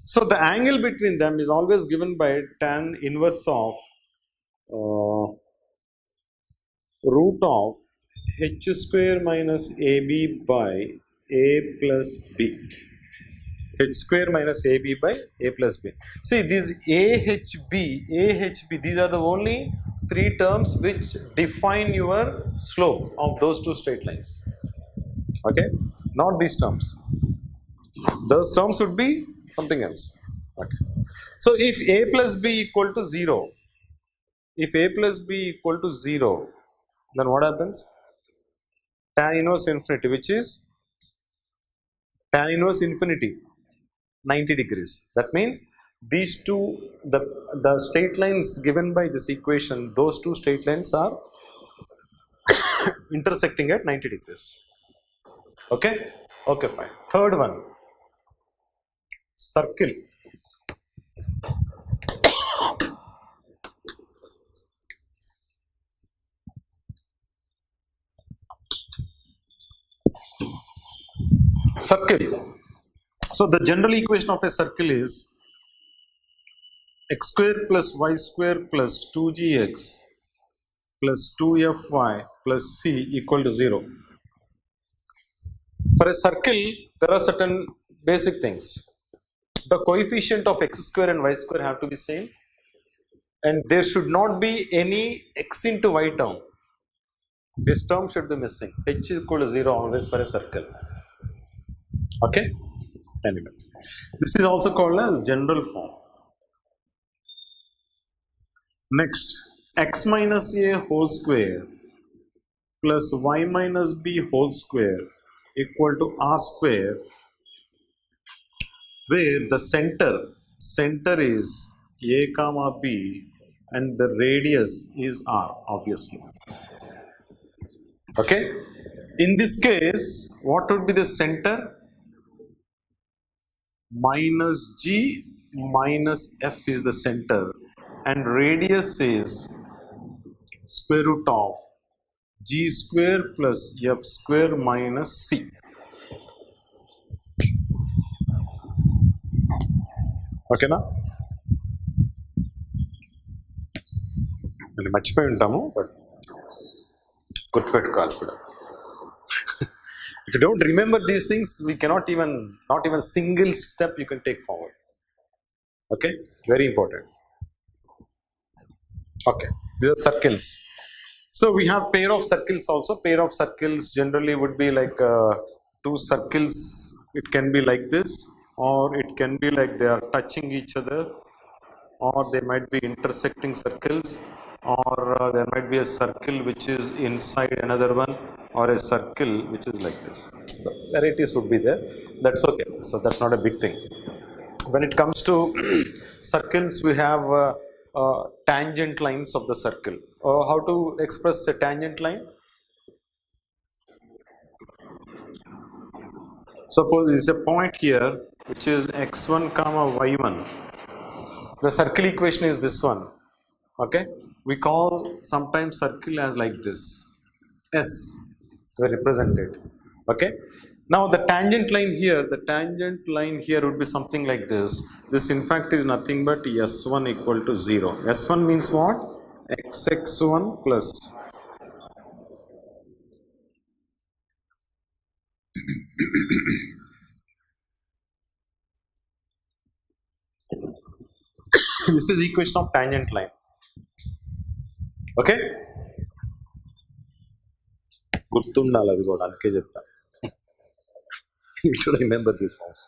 So the angle between them is always given by tan inverse of root of h square minus ab by a plus b. H square minus ab by a plus b. See, these ahb, these are the only three terms which define your slope of those two straight lines. Okay, not these terms. Those terms would be something else. Okay. So if a plus b equal to 0, if a plus b equal to 0, then what happens? Tan inverse infinity, which is tan inverse infinity, 90 degrees. That means these two, the straight lines given by this equation, those two straight lines are intersecting at 90 degrees. Okay? Okay, fine. Third one, circle. Circle. So the general equation of a circle is x square plus y square plus 2gx plus 2fy plus c equal to 0. For a circle, there are certain basic things. The coefficient of x square and y square have to be same, and there should not be any x into y term. This term should be missing. H is equal to 0 always for a circle. Okay? Anyway, this is also called as general form. Next, x minus a whole square plus y minus b whole square equal to r square, where the center is a comma b and the radius is r, obviously. Okay, in this case, what would be the center? Minus g minus f is the center, and radius is square root of g square plus f square minus c. Okay na? మర్చిపోయి ఉంటాము, but గుర్తుపెట్టుకోవాలి కూడా. If you don't remember these things, we cannot even, not even single step you can take forward. Okay, very important. Okay, these are circles. So we have pair of circles also. Pair of circles generally would be like two circles. It can be like this, or it can be like they are touching each other, or they might be intersecting circles, or there might be a circle which is inside another one, or a circle which is like this. So varieties would be there. That's okay. So that's not a big thing. When it comes to circles, we have tangent lines of the circle. How to express a tangent line? Suppose there is a point here which is x1 comma y1. The circle equation is this one. Okay, we call sometimes circle as like this, S, we represent it. Okay, now the tangent line here would be something like this. This in fact is nothing but S1 equal to 0. S1 means what? Xx1 plus this is equation of tangent line. Okay, గుర్తుండాలి అది కూడా, అందుకే చెప్తా. You should remember this also.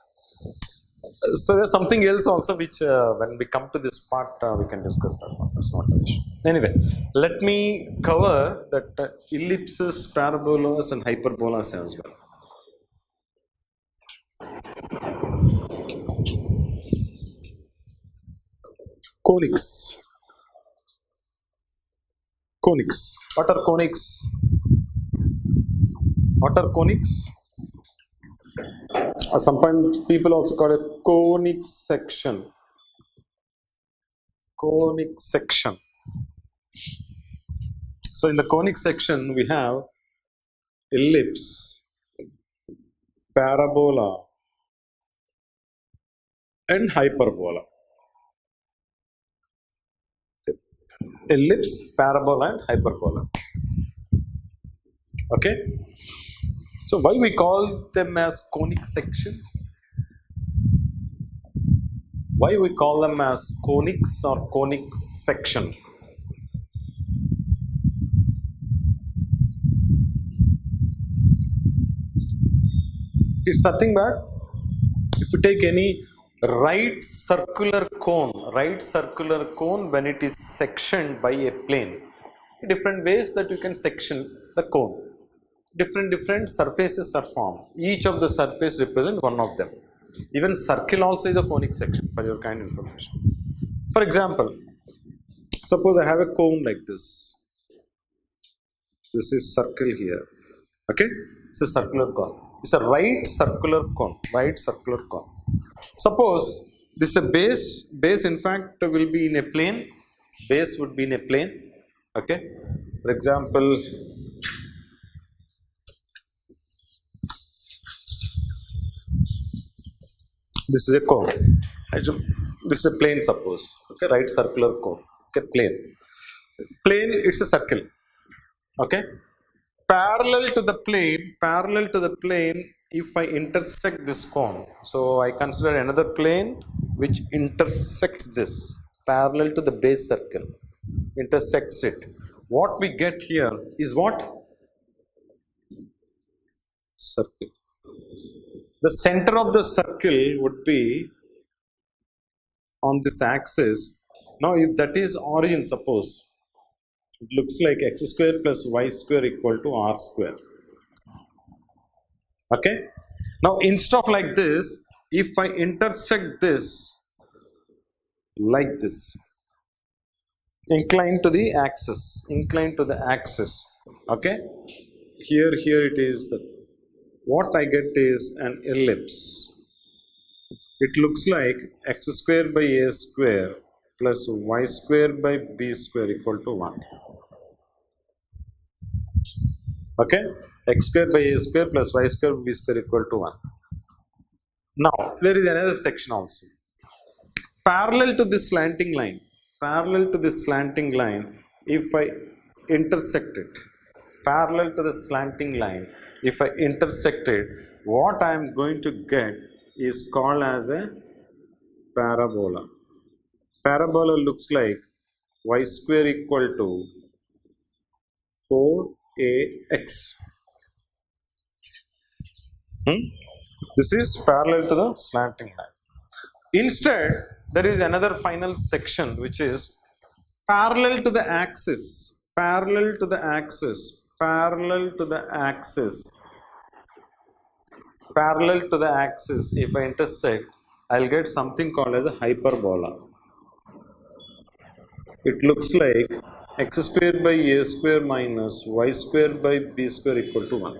So there's something else also which when we come to this part we can discuss that one. That's not an issue. Anyway, let me cover that ellipses, parabolas and hyperbolas as well. Conics. Conics. What are conics? What are conics? Sometimes people also call it conic section. Conic section. So in the conic section we have ellipse, parabola and hyperbola. Ellipse, parabola and hyperbola. Okay. So why we call them as conic sections? Why we call them as conics or conic section? It's nothing but if you take any right circular cone when it is sectioned by a plane, different ways that you can section the cone. Different surfaces are formed. Each of the surface represents one of them. Even circle also is a conic section, for your kind information. For example, suppose I have a cone like this. This is circle here. Okay, it's a circular cone. It's a right circular cone. Suppose this is a base. Base in fact will be in a plane. Base would be in a plane. Okay. For example, this is a cone. This is a plane, suppose. Okay, right circular cone. Okay, plane. Plane, it's a circle. Okay. Parallel to the plane, if I intersect this cone, so I consider another plane which intersects this, parallel to the base circle, intersects it. What we get here is what? Circle. The center of the circle would be on this axis. Now if that is origin, suppose it looks like x square plus y square equal to r square. Okay. Now instead of like this, if I intersect this like this, inclined to the axis, okay. Here it is the, what I get is an ellipse. It looks like x square by a square plus y square by b square equal to 1. Okay, x square by a square plus y square by b square equal to 1. Now there is another section also. Parallel to this slanting line, if I intersect it, what I am going to get is called as a parabola. Parabola looks like y square equal to 4ax. This is parallel to the slanting line. Instead, there is another final section which is parallel to the axis. If I intersect, I'll get something called as a hyperbola. It looks like x square by a square minus y square by b square equal to 1.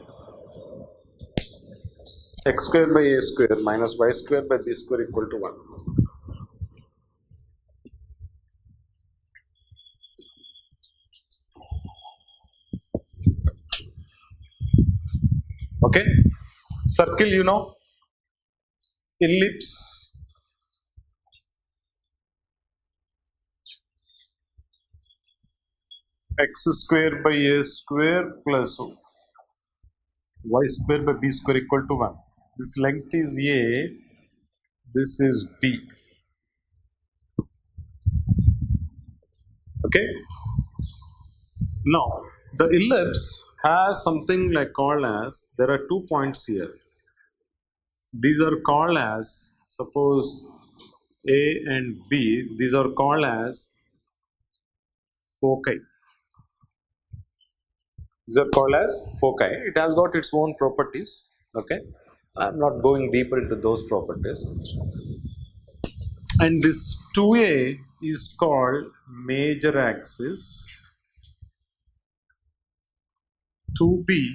X square by a square minus y square by b square equal to 1. Okay, circle, you know, ellipse, x square by a square plus y square by b square equal to 1. This length is a, this is b. Okay. Now the ellipse has something like called as, there are 2 points here. These are called as Suppose A and B, these are called as foci. These are called as foci. It has got its own properties. Okay, I'm not going deeper into those properties. And this 2A is called major axis. 2B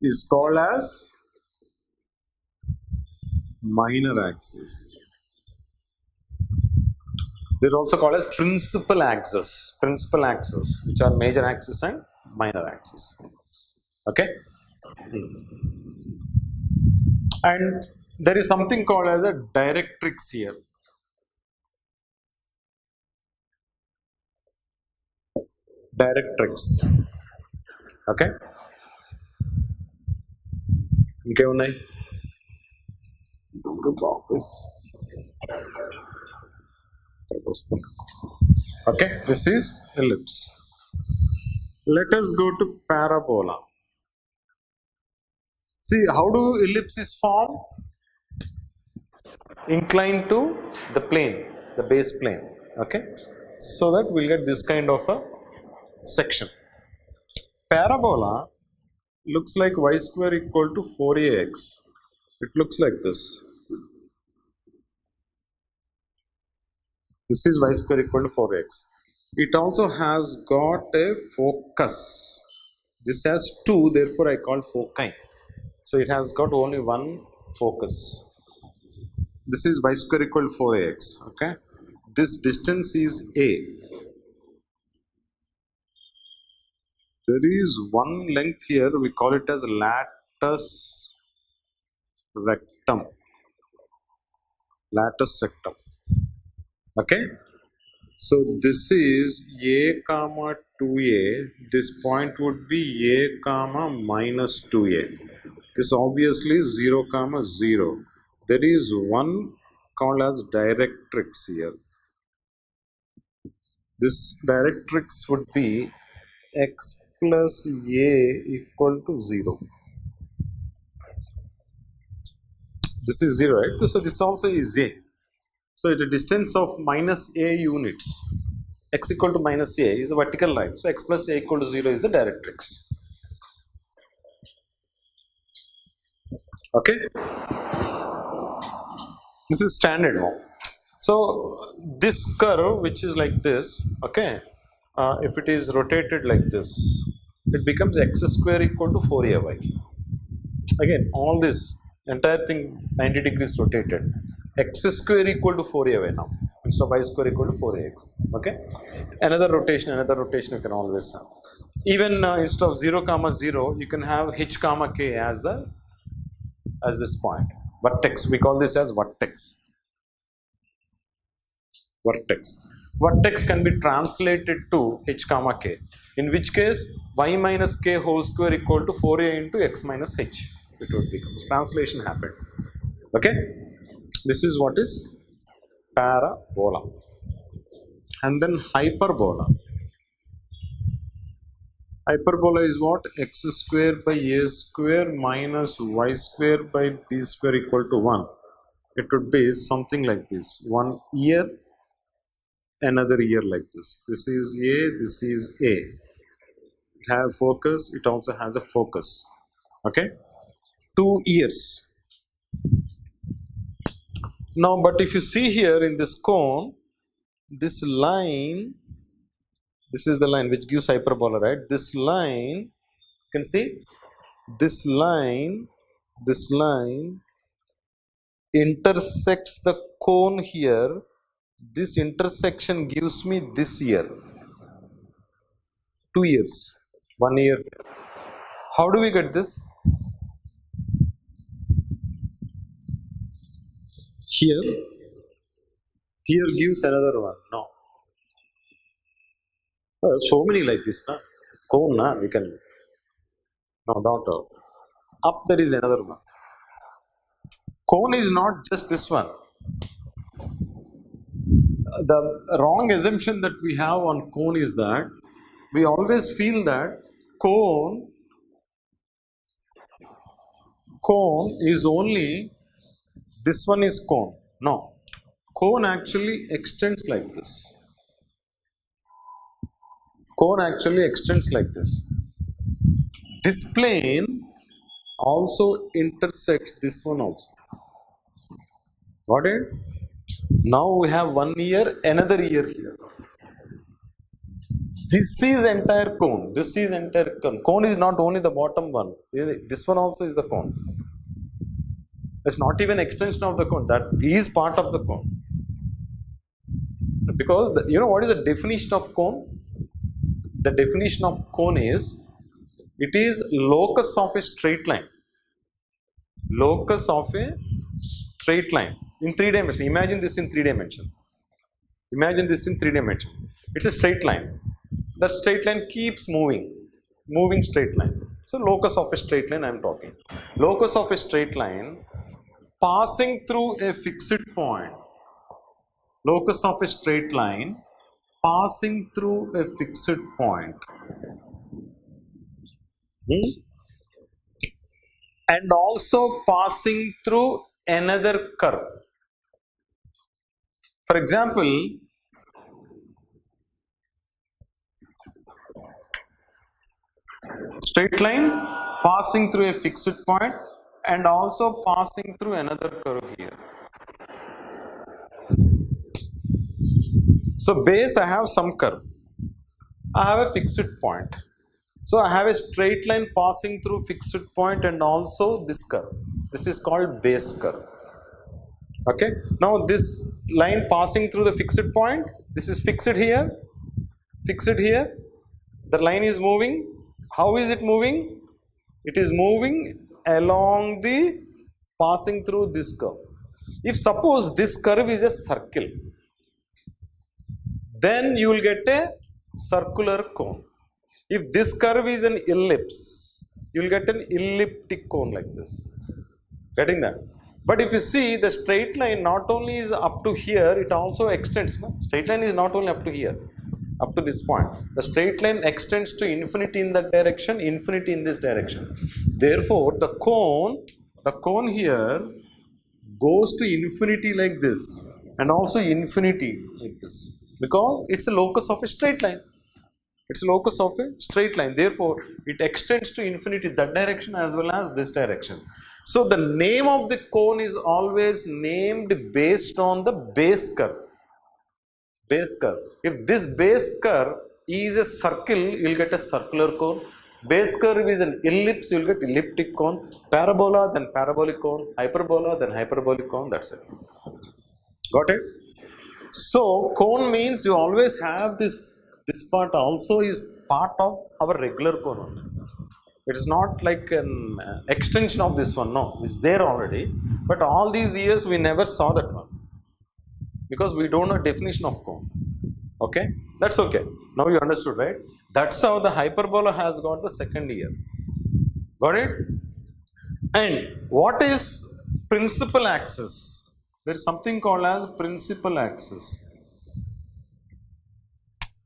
is called as minor axis. They're also called as principal axis, which are major axis and minor axis. Okay, and there is something called as a directrix here. Directrix. Okay. Okay, this is ellipse. Let us go to parabola. See, how do ellipses form? Inclined to the plane, the base plane. Okay, so that we'll get this kind of a section. Parabola looks like y square equal to 4ax. It looks like this. This is y square equal to 4x. It also has got a focus. This has two, therefore I call foci. So it has got only one focus. This is y square equal to 4ax. Okay. This distance is a. There is one length here, we call it as latus rectum. Latus rectum. Okay. So this is a comma 2a. This point would be a comma minus 2a. This obviously is 0 comma 0. There is one called as directrix here. This directrix would be x plus a equal to 0. This is 0, right? So this also is a. So the distance of minus a units, x equal to minus a is a vertical line. So x plus a equal to 0 is the directrix. Okay. This is standard now. So this curve, which is like this, okay, if it is rotated like this, it becomes x square equal to 4ay. Again, all this entire thing 90 degrees rotated. X square equal to 4ay now instead of y square equal to 4ax. Okay, another rotation you can always have. Even instead of 0 comma 0, you can have h comma k as this point. Vertex, we call this as vertex. Vertex can be translated to h comma k, in which case y minus k whole square equal to 4a into x minus h. It would become. Translation happened. Okay, this is what is parabola. And then hyperbola. Hyperbola is what? X square by a square minus y square by b square equal to 1. It would be something like this. One ear, another ear like this. This is a, this is a. It has focus, it also has a focus. Okay, 2 ears. Now, but if you see here in this cone, this line, this is the line which gives hyperbola, right? This line, you can see, this line intersects the cone here. This intersection gives me this ear. 2 ears, 1 ear. How do we get this? Here gives another one. No. Oh, so many like this, na? Cone, na? We can. No, not all. Up there is another one. Cone is not just this one. The wrong assumption that we have on cone is that we always feel that cone is only This one is cone. No, cone actually extends like this. Cone actually extends like this. This plane also intersects this one also. Got it? Now we have one ear, another ear here. This is entire cone. This is entire cone. Cone is not only the bottom one. This one also is the cone. It's not even extension of the cone. That is part of the cone. Because you know what is the definition of cone? The definition of cone is it is locus of a straight line. Locus of a straight line in 3 dimensions. Imagine this in 3 dimensions. Imagine this in 3 dimensions. It's a straight line. The straight line keeps moving straight line. So locus of a straight line I am talking. Locus of a straight line passing through a fixed point. Locus of a straight line passing through a fixed point. And also passing through another curve. For example, straight line passing through a fixed point and also passing through another curve here. So base I have some curve. I have a fixed point. So I have a straight line passing through fixed point and also this curve. This is called base curve. Okay. Now this line passing through the fixed point, this is fixed here, fixed here. The line is moving. How is it moving? It is moving along the passing through this curve. If suppose this curve is a circle, then you will get a circular cone. If this curve is an ellipse, you will get an elliptic cone like this. Getting that? But if you see, the straight line not only is up to here, it also extends. No? Straight line is not only up to here, up to this point. The straight line extends to infinity in that direction, infinity in this direction. Therefore, the cone here goes to infinity like this and also infinity like this, because it's a locus of a straight line. It's a locus of a straight line. Therefore, it extends to infinity that direction as well as this direction. So the name of the cone is always named based on the base curve. Base curve. If this base curve is a circle, you will get a circular cone. Base curve is an ellipse, you will get elliptic cone. Parabola, then parabolic cone. Hyperbola, then hyperbolic cone. That's it. Got it? So cone means you always have this part also is part of our regular cone. It is not like an extension of this one, no, it's there already. But all these years we never saw that one because we don't know definition of cone. Okay, that's okay. Now you understood, right? That's how the hyperbola has got the second year. Got it? And what is principal axis? There is something called as principal axis.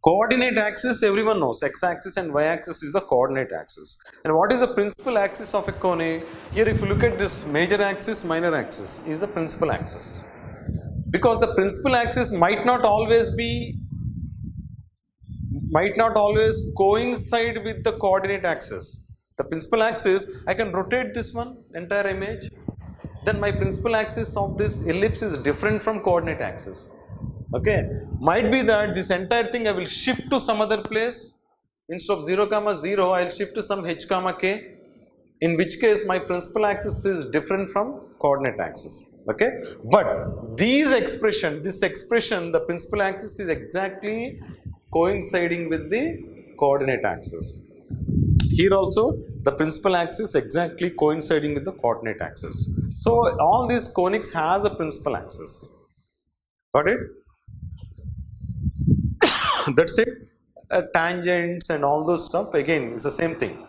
Coordinate axis, everyone knows, x-axis and y-axis is the coordinate axis. And what is the principal axis of a cone? Here if you look at this major axis, minor axis is the principal axis. Because the principal axis might not always coincide with the coordinate axis. The principal axis, I can rotate this one, entire image. Then my principal axis of this ellipse is different from coordinate axis. Okay, might be that this entire thing I will shift to some other place. Instead of 0, 0, I will shift to some h, k, in which case my principal axis is different from coordinate axis. Okay, but this expression, the principal axis is exactly coinciding with the coordinate axis. Here also the principal axis exactly coinciding with the coordinate axis. So all these conics has a principal axis. Got it? That's it. Tangents and all those stuff again is the same thing.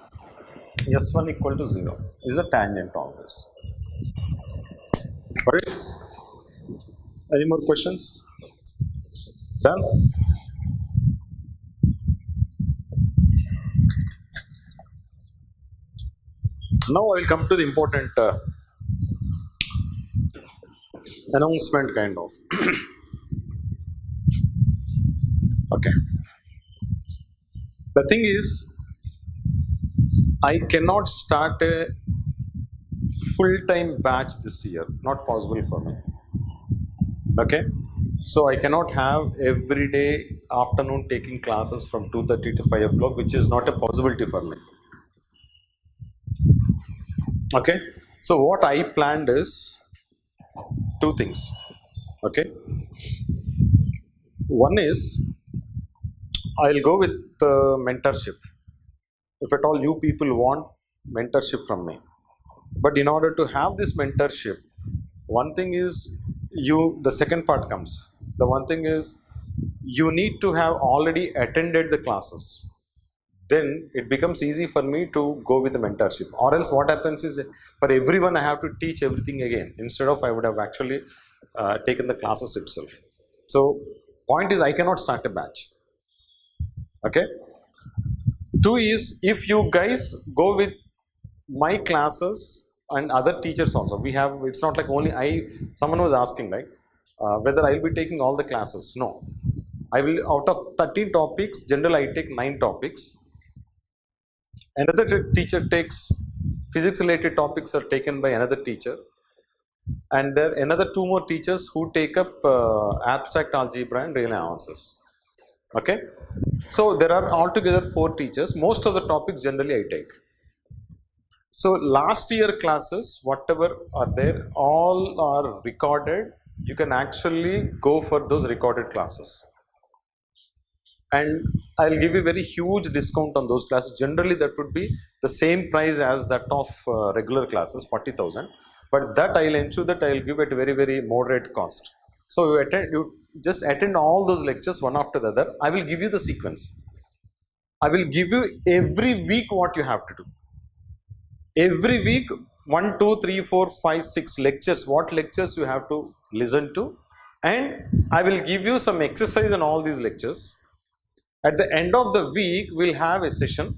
S1 equal to 0 is a tangent always. Got it? Any more questions? Done? Now I will come to the important announcement kind of. Okay. The thing is, I cannot start a full-time batch this year. Not possible for me. Okay. So I cannot have every day afternoon taking classes from 2:30 to 5 o'clock, which is not a possibility for me. Okay. So what I planned is two things. Okay. One is I'll go with mentorship. If at all you people want mentorship from me. But in order to have this mentorship, one thing is the second part comes. The one thing is you need to have already attended the classes. Then it becomes easy for me to go with the mentorship. Or else what happens is for everyone I have to teach everything again. Instead of I would have actually taken the classes itself. So point is I cannot start a batch. Okay. Two is if you guys go with my classes and other teachers also, it's not like only someone was asking like whether I'll be taking all the classes. No, I will, out of 13 topics, general I take 9 topics. Another teacher takes physics related topics are taken by another teacher. And there are another 2 more teachers who take up abstract algebra and real analysis. Okay. So there are altogether 4 teachers. Most of the topics generally I take. So last year classes, whatever are there, all are recorded. You can actually go for those recorded classes. And I'll give you very huge discount on those classes. Generally that would be the same price as that of regular classes, 40,000. But that I'll ensure that I'll give at a very, very moderate cost. So you just attend all those lectures one after the other. I will give you the sequence. I will give you every week what you have to do. Every week 1, 2, 3, 4, 5, 6 lectures, what lectures you have to listen to, and I will give you some exercise on all these lectures. At the end of the week we'll have a session,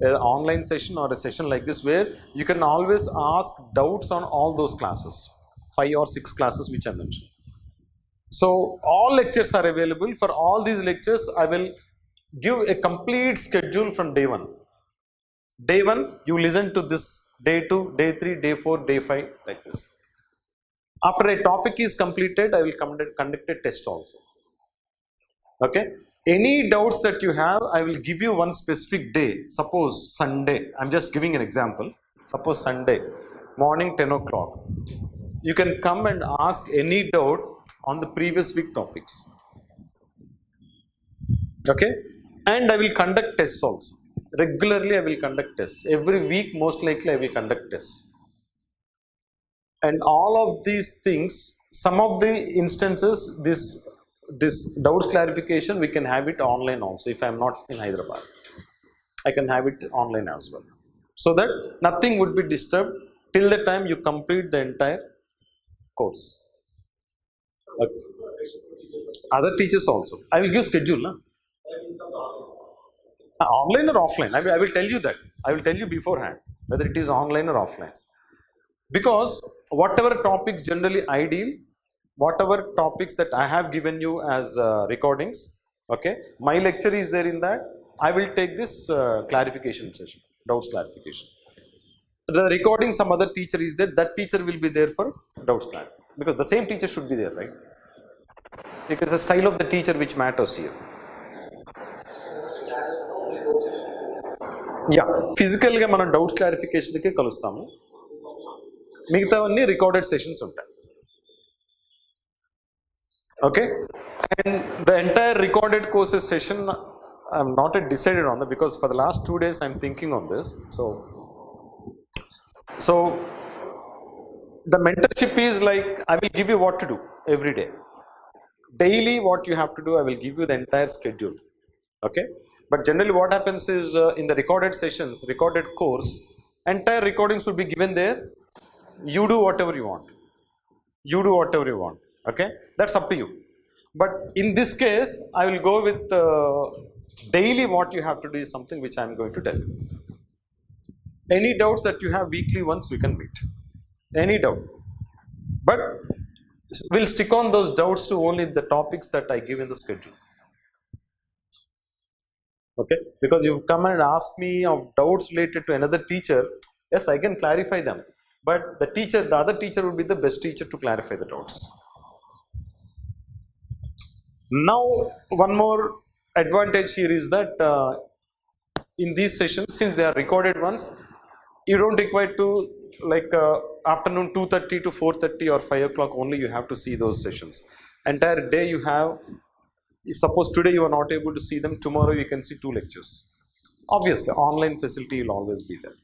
an online session or a session like this where you can always ask doubts on all those classes, 5 or 6 classes which I mentioned. So all lectures are available. For all these lectures I will give a complete schedule from day 1. Day 1 you listen to this, day 2, day 3, day 4, day 5, like this. After a topic is completed, I will conduct a test also. Okay. Any doubts that you have, I will give you one specific day. Suppose Sunday, I'm just giving an example. Suppose Sunday, morning 10 o'clock. You can come and ask any doubt on the previous week topics. Okay. And I will conduct tests also. Regularly I will conduct tests. Every week most likely I will conduct tests. And all of these things, some of the instances, this doubts clarification, we can have it online also. If I am not in Hyderabad, I can have it online as well. So that nothing would be disturbed till the time you complete the entire course. Okay. Other teachers also. I will give schedule. Na? Online or offline? I will tell you that. I will tell you beforehand whether it is online or offline. Because whatever topics generally I deal, whatever topics that I have given you as recordings, okay, my lecture is there in that. I will take this clarification session, doubts clarification. The recording, some other teacher is there, that teacher will be there for doubts clarification. Because the same teacher should be there, right? Because the style of the teacher which matters here. Yeah, physical ga mana doubts clarification ke kalustamu. Migitavani recorded sessions untayi. Okay, and the entire recorded courses session I'm not yet decided on that, because for the last 2 days I'm thinking on this. So the mentorship is like I will give you what to do every day. Daily what you have to do, I will give you the entire schedule. Okay, but generally what happens is in the recorded sessions, recorded course, entire recordings will be given there. You do whatever you want. You do whatever you want. Okay, that's up to you. But in this case I will go with daily what you have to do is something which I am going to tell you. Any doubts that you have weekly, once we can meet. Any doubt. But will stick on those doubts to only the topics that I give in the schedule. Okay, because you come and ask me of doubts related to another teacher, yes, I can clarify them, but the other teacher would be the best teacher to clarify the doubts. Now, one more advantage here is that in these sessions, since they are recorded ones, you don't require to afternoon 2:30 to 4:30 or 5 o'clock only you have to see those sessions. Entire day you have, suppose today you are not able to see them, tomorrow you can see 2 lectures. Obviously, online facility will always be there.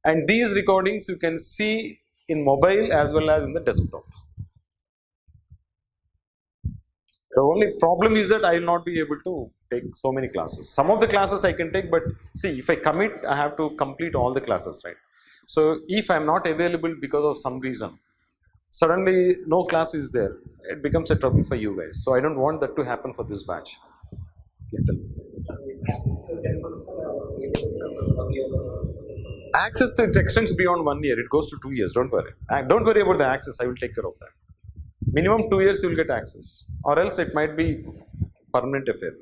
And these recordings you can see in mobile as well as in the desktop. The only problem is that I will not be able to take so many classes. Some of the classes I can take, but see, if I commit, I have to complete all the classes, right? So if I am not available because of some reason, suddenly no class is there, it becomes a trouble for you guys. So I don't want that to happen for this batch. Access, it extends beyond 1 year, it goes to 2 years, don't worry. Don't worry about the access, I will take care of that. Minimum 2 years you will get access, or else it might be permanent affair.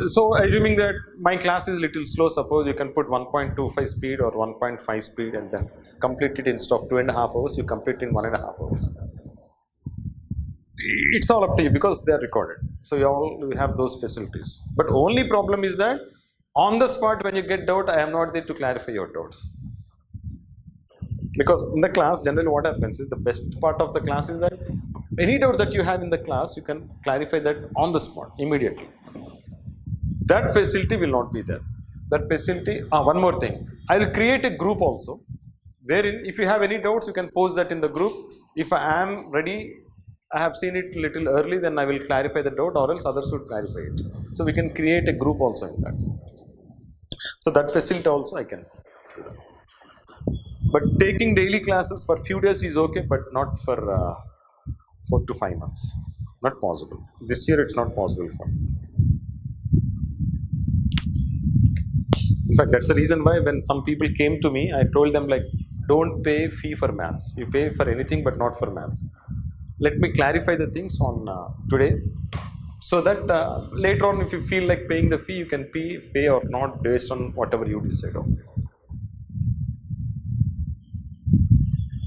So assuming that my class is little slow, suppose you can put 1.25 speed or 1.5 speed and then complete it instead of 2.5 hours, you complete in 1.5 hours. It's all up to you because they are recorded. So you have those facilities. But only problem is that on the spot when you get doubt, I am not there to clarify your doubts. Because in the class, generally what happens is the best part of the class is that any doubt that you have in the class, you can clarify that on the spot, immediately. That facility will not be there. That facility, one more thing, I will create a group also, wherein if you have any doubts, you can post that in the group. If I am ready, I have seen it little early, then I will clarify the doubt, or else others will clarify it. So we can create a group also in that. So that facility also I can. But taking daily classes for few days is okay, but not for 4 to 5 months. Not possible. This year it's not possible for me. In fact, that's the reason why when some people came to me, I told them like, don't pay fee for maths. You pay for anything but not for maths. Let me clarify the things on today's, so that later on if you feel like paying the fee, you can pay or not based on whatever you decide on.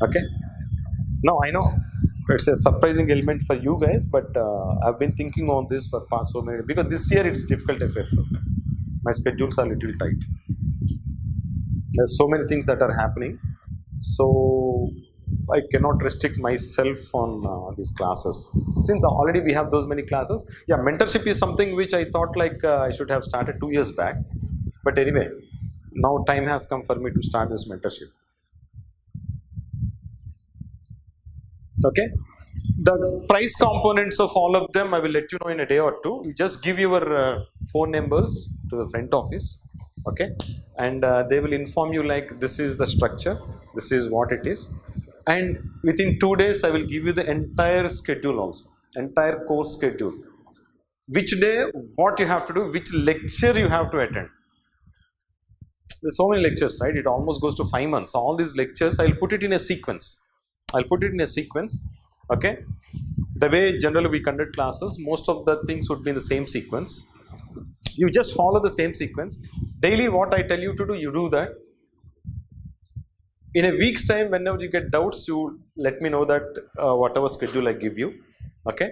Okay. Now I know it's a surprising element for you guys, but I've been thinking on this for past so many, because this year it's difficult affair for me. My schedules are a little tight. There's so many things that are happening, so I cannot restrict myself on these classes. Since already we have those many classes, yeah, mentorship is something which I thought like I should have started 2 years back. But anyway, now time has come for me to start this mentorship. Okay, the price components of all of them I will let you know in a day or two. You just give your phone numbers to the front office, okay, and they will inform you like this is the structure, this is what it is, and within 2 days I will give you the entire schedule also, entire course schedule, which day what you have to do, which lecture you have to attend. There's so many lectures, right? It almost goes to 5 months. So all these lectures I'll put it in a sequence. Okay. The way generally we conduct classes, most of the things would be in the same sequence. You just follow the same sequence. Daily what I tell you to do, you do that. In a week's time, whenever you get doubts, you let me know that whatever schedule I give you. Okay.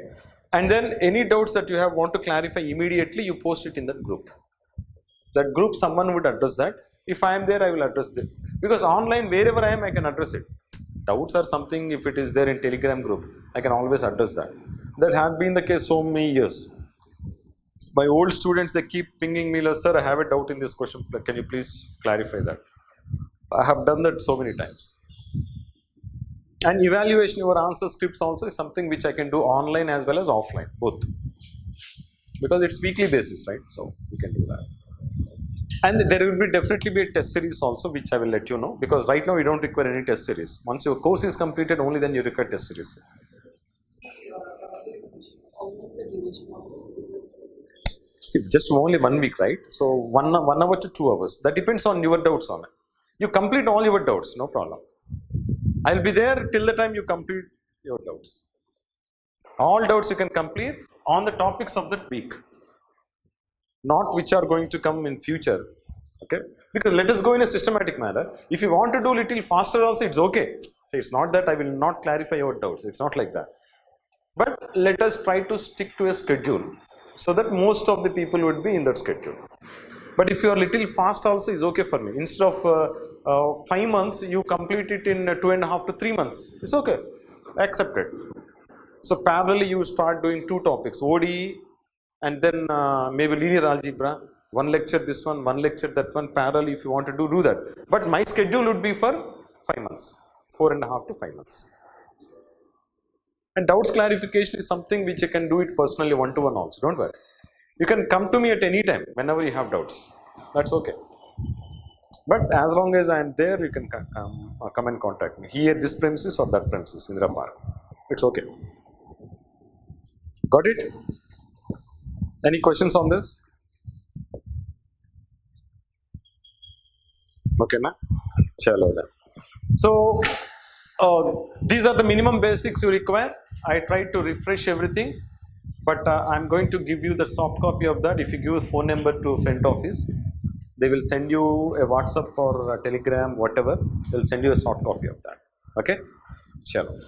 And then any doubts that you want to clarify immediately, you post it in that group. That group, someone would address that. If I am there, I will address it. Because online, wherever I am, I can address it. Doubts are something, if it is there in Telegram group, I can always address that. That had been the case so many years. My old students, they keep pinging me, sir, I have a doubt in this question. Can you please clarify that? I have done that so many times. And evaluation, your answer scripts also is something which I can do online as well as offline, both. Because it's weekly basis, right? So we can do that. And there will definitely be a test series also, which I will let you know, because right now you don't require any test series. Once your course is completed, only then you require test series. See, just only 1 week, right? So 1 hour to 2 hours. That depends on your doubts on it. You complete all your doubts, no problem. I'll be there till the time you complete your doubts. All doubts you can complete on the topics of that week, not which are going to come in future. Okay, because let us go in a systematic manner. If you want to do little faster also, it's okay. So it's not that I will not clarify your doubts, it's not like that. But let us try to stick to a schedule so that most of the people would be in that schedule. But if you are little fast also is okay for me. Instead of 5 months, you complete it in 2.5 to 3 months. It's okay, accept it. So parallelly you start doing 2 topics, ODE and then maybe linear algebra. 1 lecture this one, 1 lecture that one, parallel if you want to do that. But my schedule would be for 5 months, 4.5 to 5 months. And doubts clarification is something which you can do it personally one-to-one also, don't worry. You can come to me at any time whenever you have doubts, that's okay. But as long as I am there, you can come and contact me. Here, this premises or that premises, Indira Park. It's okay. Got it? Any questions on this? Okay, na? Chalo then. So, these are the minimum basics you require. I tried to refresh everything, but I'm going to give you the soft copy of that. If you give a phone number to front office, they will send you a WhatsApp or a Telegram, whatever. They'll send you a soft copy of that. Okay? Chalo.